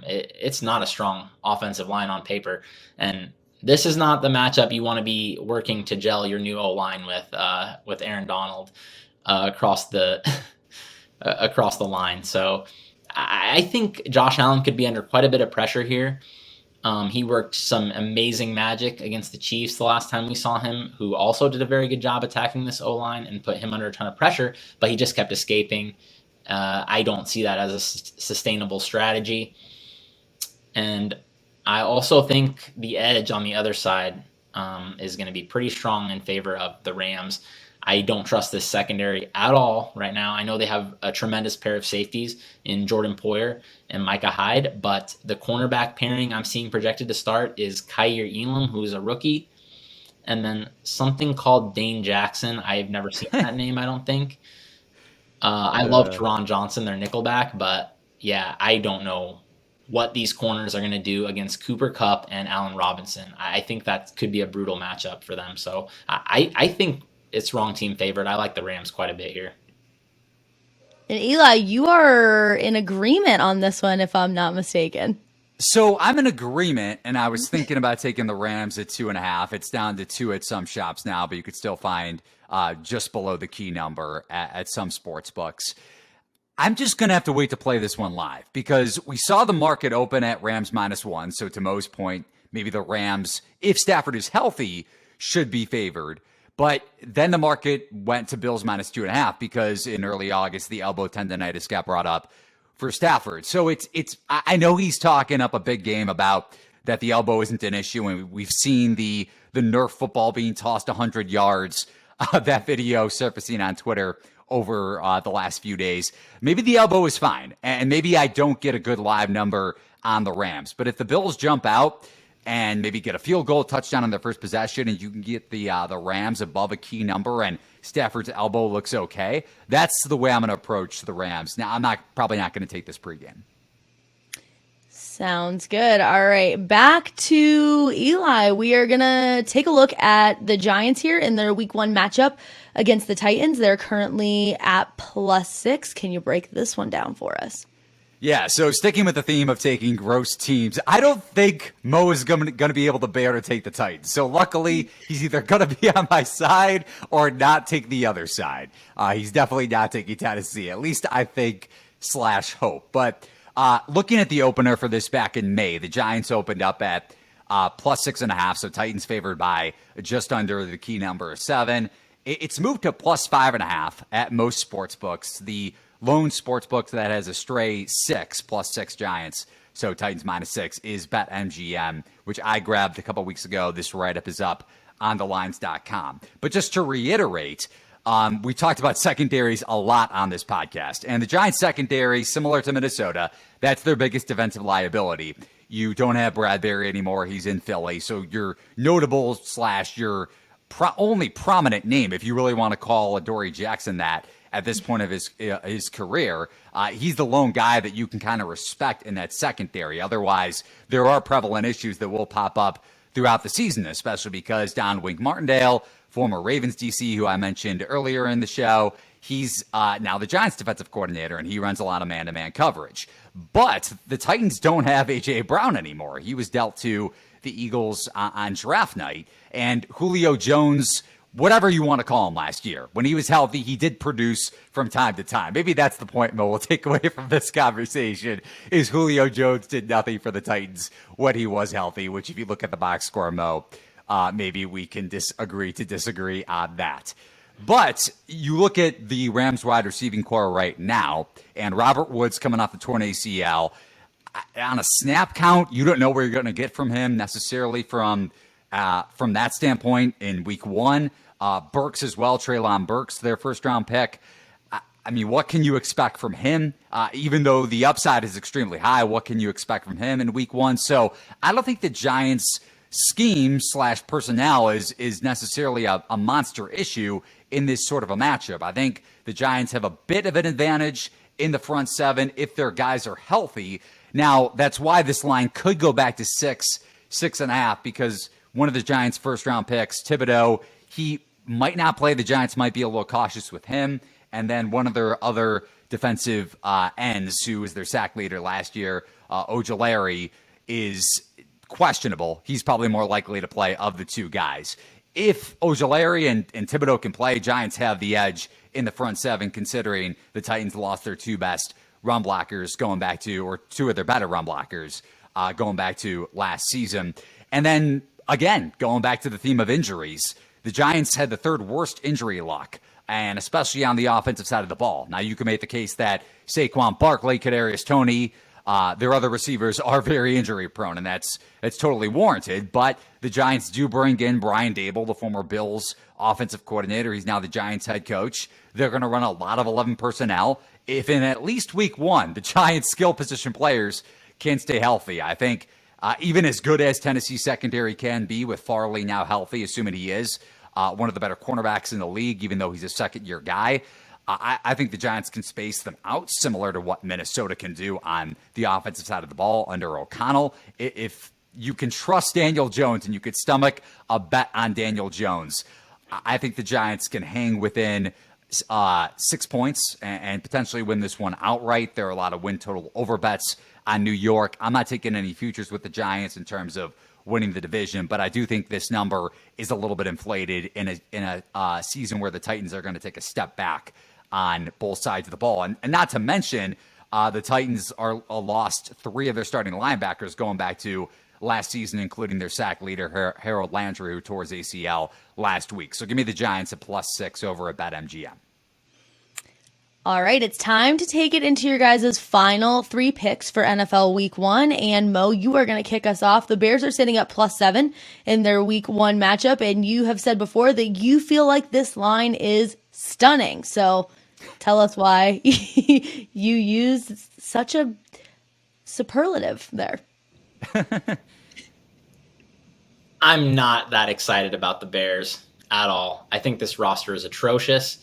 Speaker 4: It's not a strong offensive line on paper. And this is not the matchup you want to be working to gel your new O-line with Aaron Donald across the line. So I think Josh Allen could be under quite a bit of pressure here. He worked some amazing magic against the Chiefs the last time we saw him, who also did a very good job attacking this O-line and put him under a ton of pressure, but he just kept escaping. I don't see that as a sustainable strategy. And I also think the edge on the other side is going to be pretty strong in favor of the Rams. I don't trust this secondary at all right now. I know they have a tremendous pair of safeties in Jordan Poyer and Micah Hyde, but the cornerback pairing I'm seeing projected to start is Kaiir Elam, who's a rookie, and then something called Dane Jackson. I've never seen that name, I don't think. I love Teron Johnson, their nickelback, but yeah, I don't know what these corners are going to do against Cooper Kupp and Allen Robinson. I think that could be a brutal matchup for them. So I think it's wrong team favorite. I like the Rams quite a bit here.
Speaker 2: And Eli, you are in agreement on this one, if I'm not mistaken.
Speaker 3: So I'm in agreement, and I was thinking about taking the Rams at 2.5. It's down to 2 at some shops now, but you could still find just below the key number at some sports books. I'm just going to have to wait to play this one live because we saw the market open at Rams -1. So to Mo's point, maybe the Rams, if Stafford is healthy, should be favored. But then the market went to Bills -2.5 because in early August, the elbow tendonitis got brought up for Stafford. So I know he's talking up a big game about that the elbow isn't an issue. And we've seen the Nerf football being tossed 100 yards, that video surfacing on Twitter over the last few days. Maybe the elbow is fine, and maybe I don't get a good live number on the Rams. But if the Bills jump out and maybe get a field goal touchdown on their first possession, and you can get the Rams above a key number, and Stafford's elbow looks okay, that's the way I'm going to approach the Rams. Now, I'm probably not going to take this pregame.
Speaker 2: Sounds good. All right, back to Eli. We are going to take a look at the Giants here in their week 1 matchup against the Titans. They're currently at +6. Can you break this one down for us?
Speaker 3: Yeah, so sticking with the theme of taking gross teams, I don't think Mo is going to be able to bear to take the Titans. So luckily, he's either going to be on my side or not take the other side. He's definitely not taking Tennessee, at least I think /hope. But looking at the opener for this back in May, the Giants opened up at +6.5, so Titans favored by just under the key number of 7. It's moved to +5.5 at most sports books. The lone sports book that has a stray 6 +6 Giants, so Titans -6, is BetMGM, which I grabbed a couple weeks ago. This write-up is up on thelines.com. But just to reiterate, we talked about secondaries a lot on this podcast, and the Giants secondary, similar to Minnesota, that's their biggest defensive liability. You don't have Bradbury anymore. He's in Philly, so your notable / your only prominent name, if you really want to call Adoree Jackson that, at this point of his career, he's the lone guy that you can kind of respect in that secondary. Otherwise, there are prevalent issues that will pop up throughout the season, especially because Don Wink Martindale, former Ravens DC, who I mentioned earlier in the show, he's now the Giants defensive coordinator, and he runs a lot of man-to-man coverage. But the Titans don't have A.J. Brown anymore. He was dealt to the Eagles on draft night, and Julio Jones, whatever you want to call him, last year, when he was healthy, he did produce from time to time. Maybe that's the point, Mo, we'll take away from this conversation, is Julio Jones did nothing for the Titans when he was healthy, which if you look at the box score, Mo, maybe we can disagree on that. But you look at the Rams wide receiving core right now, and Robert Woods coming off the torn ACL. On a snap count, you don't know where you're going to get from him necessarily from that standpoint in week 1. Burks as well, Treylon Burks, their first-round pick. I mean, what can you expect from him? Even though the upside is extremely high, what can you expect from him in week 1? So I don't think the Giants' scheme / personnel is necessarily a monster issue in this sort of a matchup. I think the Giants have a bit of an advantage in the front 7 if their guys are healthy. Now, that's why this line could go back to 6.5, because one of the Giants' first-round picks, Thibodeau, he might not play. The Giants might be a little cautious with him. And then one of their other defensive ends, who was their sack leader last year, Ojulari, is questionable. He's probably more likely to play of the two guys. If Ojulari and Thibodeau can play, Giants have the edge in the front 7, considering the Titans lost their 2 best run blockers going back to, or 2 of their better run blockers going back to last season. And then, again, going back to the theme of injuries, the Giants had the 3rd worst injury luck, and especially on the offensive side of the ball. Now, you can make the case that Saquon Barkley, Kadarius Toney, Their other receivers are very injury prone, and that's totally warranted. But the Giants do bring in Brian Daboll, the former Bills offensive coordinator. He's now the Giants head coach. They're going to run a lot of 11 personnel. If in at least week 1, the Giants skill position players can stay healthy, I think even as good as Tennessee's secondary can be with Farley now healthy, assuming he is one of the better cornerbacks in the league, even though he's a second-year guy, I think the Giants can space them out, similar to what Minnesota can do on the offensive side of the ball under O'Connell. If you can trust Daniel Jones and you could stomach a bet on Daniel Jones, I think the Giants can hang within 6 points and potentially win this one outright. There are a lot of win total over bets on New York. I'm not taking any futures with the Giants in terms of winning the division, but I do think this number is a little bit inflated in a season where the Titans are going to take a step back on both sides of the ball. And not to mention, the Titans are lost 3 of their starting linebackers going back to last season, including their sack leader, Harold Landry, who tore his ACL last week. So give me the Giants at +6 over at BetMGM.
Speaker 2: All right, it's time to take it into your guys' final 3 picks for NFL Week 1. And Mo, you are going to kick us off. The Bears are sitting at +7 in their Week 1 matchup. And you have said before that you feel like this line is stunning. So tell us why you used such a superlative there.
Speaker 4: I'm not that excited about the Bears at all. I think this roster is atrocious.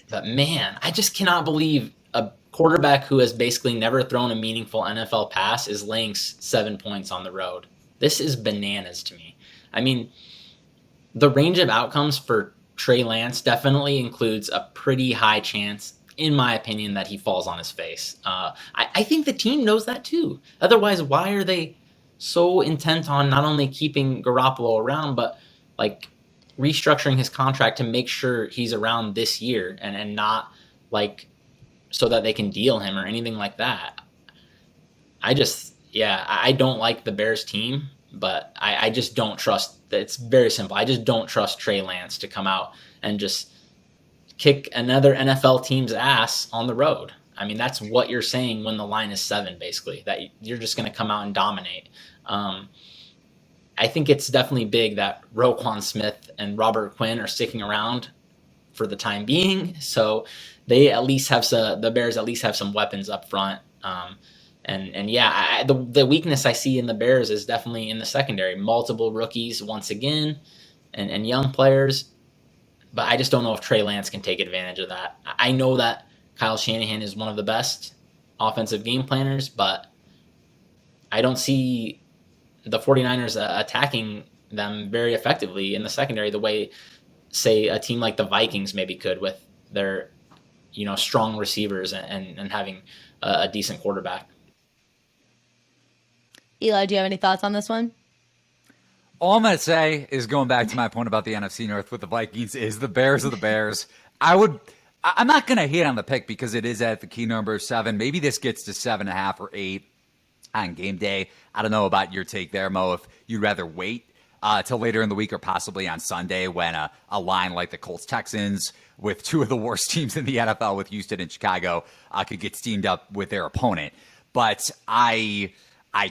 Speaker 4: But man, I just cannot believe a quarterback who has basically never thrown a meaningful NFL pass is laying 7 points on the road. This is bananas to me. I mean, the range of outcomes for Trey Lance definitely includes a pretty high chance, in my opinion, that he falls on his face. I think the team knows that too. Otherwise, why are they so intent on not only keeping Garoppolo around, but like restructuring his contract to make sure he's around this year and not like so that they can deal him or anything like that. I don't like the Bears team, but I just don't trust. It's very simple. I just don't trust Trey Lance to come out and just kick another NFL team's ass on the road. I mean, that's what you're saying when the line is 7, basically, that you're just going to come out and dominate. I think it's definitely big that Roquan Smith and Robert Quinn are sticking around for the time being. So they at least have the Bears at least have some weapons up front. The weakness I see in the Bears is definitely in the secondary. Multiple rookies once again and young players. But I just don't know if Trey Lance can take advantage of that. I know that Kyle Shanahan is one of the best offensive game planners, but I don't see the 49ers attacking them very effectively in the secondary the way, say, a team like the Vikings maybe could with their, strong receivers and having a decent quarterback.
Speaker 2: Eli, do you have any thoughts on this one?
Speaker 3: All I'm going to say is, going back to my point about the NFC North with the Vikings, is the Bears are the Bears. I'm not going to hate on the pick because it is at the key number 7. Maybe this gets to 7.5 or 8 on game day. I don't know about your take there, Mo, if you'd rather wait till later in the week or possibly on Sunday when a line like the Colts-Texans with 2 of the worst teams in the NFL with Houston and Chicago could get steamed up with their opponent. But I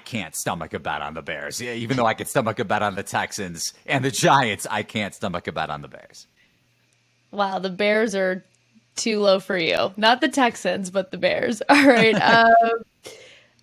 Speaker 3: can't stomach a bet on the Bears. Even though I could stomach a bet on the Texans and the Giants, I can't stomach a bet on the Bears.
Speaker 2: Wow, the Bears are too low for you. Not the Texans, but the Bears. All right.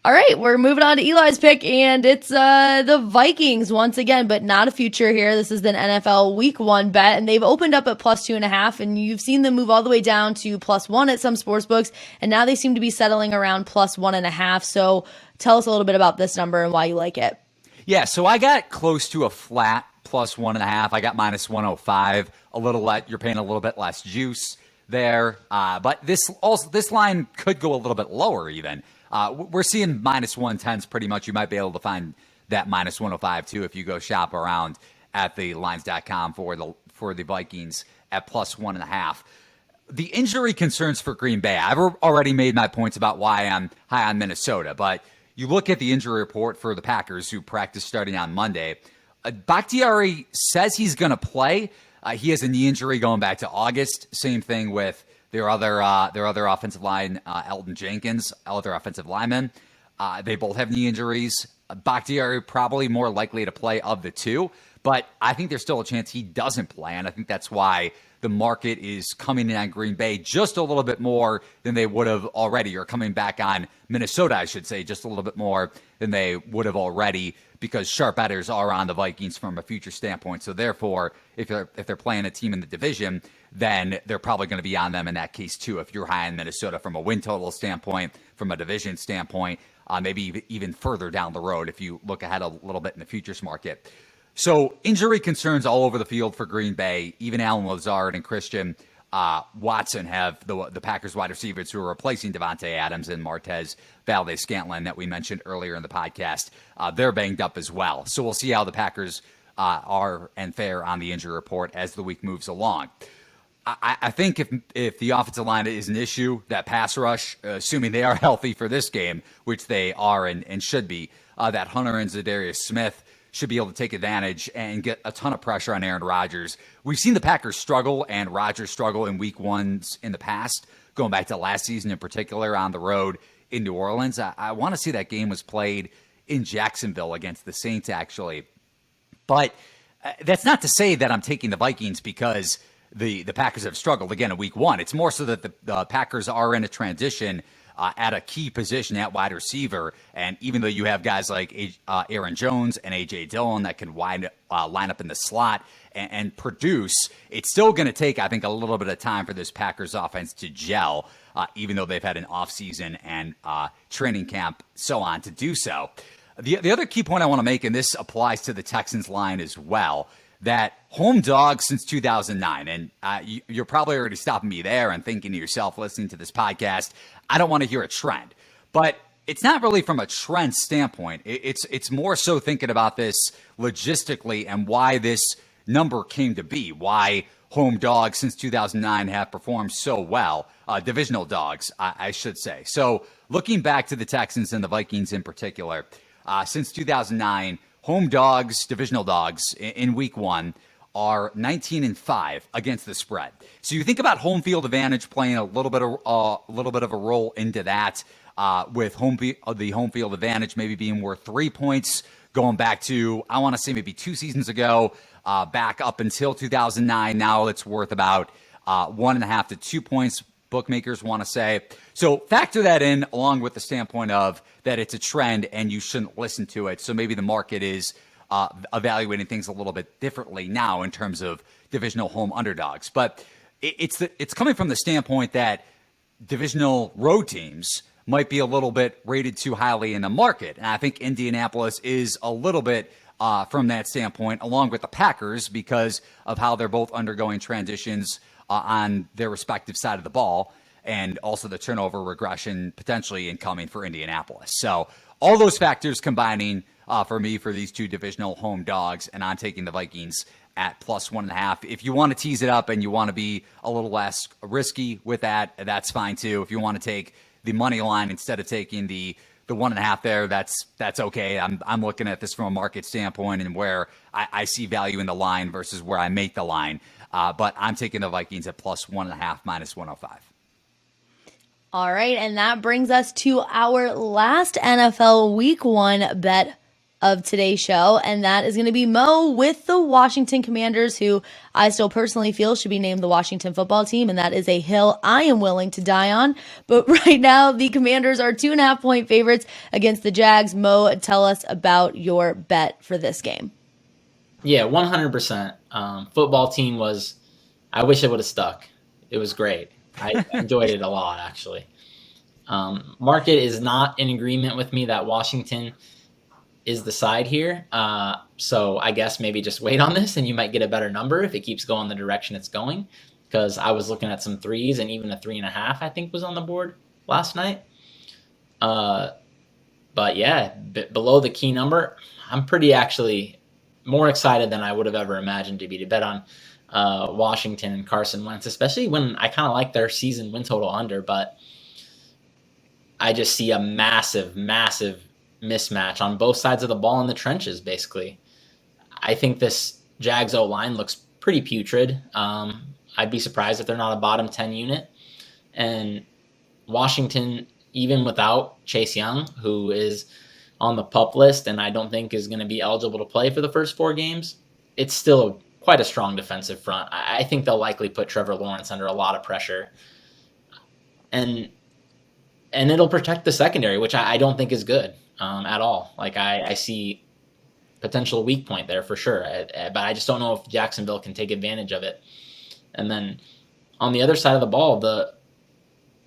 Speaker 2: All right, we're moving on to Eli's pick, and it's the Vikings once again, but not a future here. This is an NFL Week 1 bet, and they've opened up at +2.5, and you've seen them move all the way down to +1 at some sports books, and now they seem to be settling around +1.5. So tell us a little bit about this number and why you like it.
Speaker 3: Yeah, so I got close to a flat +1.5. I got -105. You're paying a little bit less juice there, but this line could go a little bit lower even. We're seeing -110s pretty much. You might be able to find that -105 too if you go shop around at the lines.com for the Vikings at +1.5. The injury concerns for Green Bay, I've already made my points about why I'm high on Minnesota, but you look at the injury report for the Packers, who practice starting on Monday. Bakhtiari says he's going to play, He has a knee injury going back to August. Same thing with their other offensive line, Elton Jenkins, other offensive lineman. They both have knee injuries. Bakhtiari probably more likely to play of the two, but I think there's still a chance he doesn't play, and I think that's why the market is coming in on Green Bay just a little bit more than they would have already, or coming back on Minnesota, I should say, just a little bit more than they would have already, because sharp bettors are on the Vikings from a future standpoint. So therefore, if they're playing a team in the division, then they're probably going to be on them in that case too. If you're high in Minnesota from a win total standpoint, from a division standpoint, maybe even further down the road if you look ahead a little bit in the futures market. So injury concerns all over the field for Green Bay. Even Allen Lazard and Christian Watson have the Packers wide receivers who are replacing Devontae Adams and Martez Valdez-Scantling that we mentioned earlier in the podcast. They're banged up as well. So we'll see how the Packers are and fare on the injury report as the week moves along. I think if the offensive line is an issue, that pass rush, assuming they are healthy for this game, which they are and should be, that Hunter and Zadarius Smith should be able to take advantage and get a ton of pressure on Aaron Rodgers. We've seen the Packers struggle and Rodgers struggle in week ones in the past, going back to last season in particular on the road in New Orleans. I want to see that game was played in Jacksonville against the Saints, actually. But that's not to say that I'm taking the Vikings because the Packers have struggled again in week one. It's more so that the Packers are in a transition at a key position at wide receiver. And even though you have guys like Aaron Jones and A.J. Dillon that can line up in the slot and produce, it's still going to take, I think, a little bit of time for this Packers offense to gel, even though they've had an offseason and training camp, so on, to do so. The other key point I want to make, and this applies to the Texans line as well, that home dog since 2009, and you're probably already stopping me there and thinking to yourself, listening to this podcast, I don't want to hear a trend. But it's not really from a trend standpoint. It's more so thinking about this logistically and why this number came to be, why home dogs since 2009 have performed so well, divisional dogs, I should say. So looking back to the Texans and the Vikings in particular, since 2009, home dogs, divisional dogs in week one are 19-5 against the spread. So you think about home field advantage playing a little bit of a role into that, with the home field advantage maybe being worth 3 points going back to, I want to say maybe 2 seasons ago, back up until 2009. Now it's worth about 1.5 to 2 points, bookmakers want to say. So factor that in along with the standpoint of that it's a trend and you shouldn't listen to it. So maybe the market is evaluating things a little bit differently now in terms of divisional home underdogs. But it's coming from the standpoint that divisional road teams might be a little bit rated too highly in the market. And I think Indianapolis is a little bit from that standpoint, along with the Packers, because of how they're both undergoing transitions on their respective side of the ball, and also the turnover regression potentially incoming for Indianapolis. So all those factors combining for me for these two divisional home dogs, and I'm taking the Vikings at plus 1.5. If you want to tease it up and you want to be a little less risky with that, that's fine too. If you want to take the money line instead of taking the 1.5 there, that's okay. I'm looking at this from a market standpoint and where I see value in the line versus where I make the line. But I'm taking the Vikings at plus 1.5 minus 105.
Speaker 2: All right, and that brings us to our last NFL Week 1 bet of today's show, and that is going to be Mo with the Washington Commanders, who I still personally feel should be named the Washington football team, and that is a hill I am willing to die on. But right now, the Commanders are 2.5-point favorites against the Jags. Mo, tell us about your bet for this game.
Speaker 4: Yeah, 100%. Football team was, I wish it would have stuck. It was great. I enjoyed it a lot, actually. Market is not in agreement with me that Washington is the side here. So I guess maybe just wait on this and you might get a better number if it keeps going the direction it's going. Because I was looking at some threes and even a 3.5, I think, was on the board last night. But yeah, below the key number, I'm pretty actually more excited than I would have ever imagined to bet on Washington and Carson Wentz, especially when I kind of like their season win total under, but I just see a massive mismatch on both sides of the ball in the trenches, basically. I think this Jags O-line looks pretty putrid. I'd be surprised if they're not a bottom 10 unit. And Washington, even without Chase Young, who is on the PUP list and I don't think is going to be eligible to play for the first 4 games, it's still quite a strong defensive front. I think they'll likely put Trevor Lawrence under a lot of pressure. And it'll protect the secondary, which I don't think is good at all. Like I see potential weak point there for sure, but I just don't know if Jacksonville can take advantage of it. And then on the other side of the ball,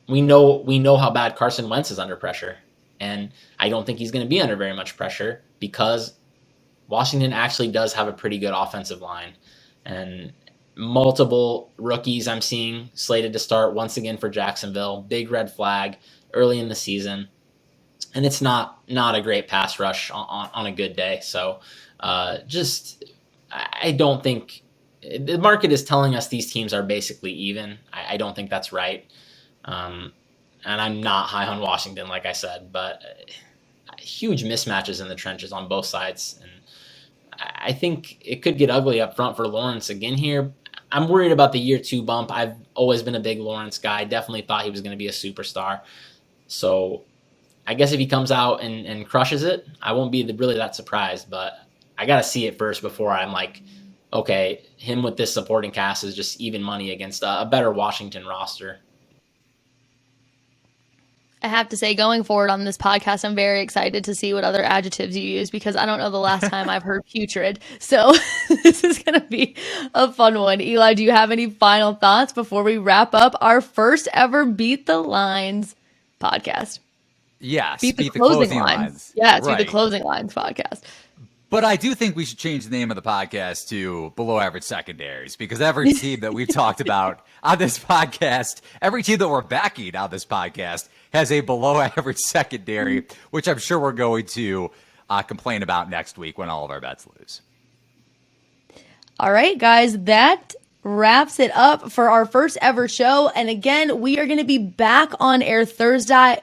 Speaker 4: we know how bad Carson Wentz is under pressure, and I don't think he's going to be under very much pressure because Washington actually does have a pretty good offensive line, and multiple rookies I'm seeing slated to start once again for Jacksonville. Big red flag early in the season, and it's not a great pass rush on a good day. So I don't think the market is telling us these teams are basically even. I don't think that's right. And I'm not high on Washington, like I said, but huge mismatches in the trenches on both sides. And I think it could get ugly up front for Lawrence again here. I'm worried about the year 2 bump. I've always been a big Lawrence guy. Definitely thought he was going to be a superstar. So I guess if he comes out and crushes it, I won't be really that surprised, but I got to see it first before I'm like, okay, him with this supporting cast is just even money against a better Washington roster.
Speaker 2: I have to say, going forward on this podcast, I'm very excited to see what other adjectives you use because I don't know the last time I've heard putrid. So this is going to be a fun one. Eli, do you have any final thoughts before we wrap up our first ever Beat the Lines podcast?
Speaker 3: Yes,
Speaker 2: Beat the closing lines. Yeah, it's Beat the Closing Lines podcast.
Speaker 3: But I do think we should change the name of the podcast to Below Average Secondaries, because every team that we've talked about on this podcast, every team that we're backing on this podcast has a below average secondary, which I'm sure we're going to complain about next week when all of our bets lose.
Speaker 2: All right, guys, that wraps it up for our first ever show. And again, we are going to be back on air Thursday.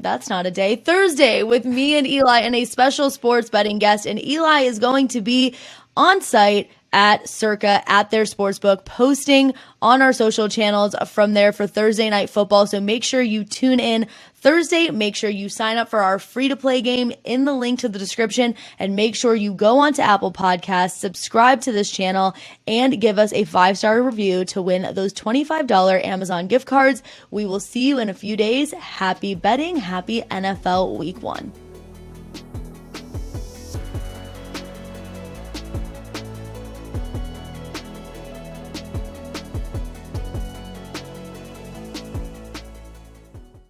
Speaker 2: That's not a day. Thursday with me and Eli and a special sports betting guest. And Eli is going to be on site at Circa at their sportsbook, posting on our social channels from there for Thursday Night Football. So make sure you tune in Thursday. Make sure you sign up for our free-to-play game in the link to the description, and make sure you go onto Apple Podcasts, subscribe to this channel, and give us a 5-star review to win those $25 Amazon gift cards. We will see you in a few days. Happy betting. Happy NFL Week 1.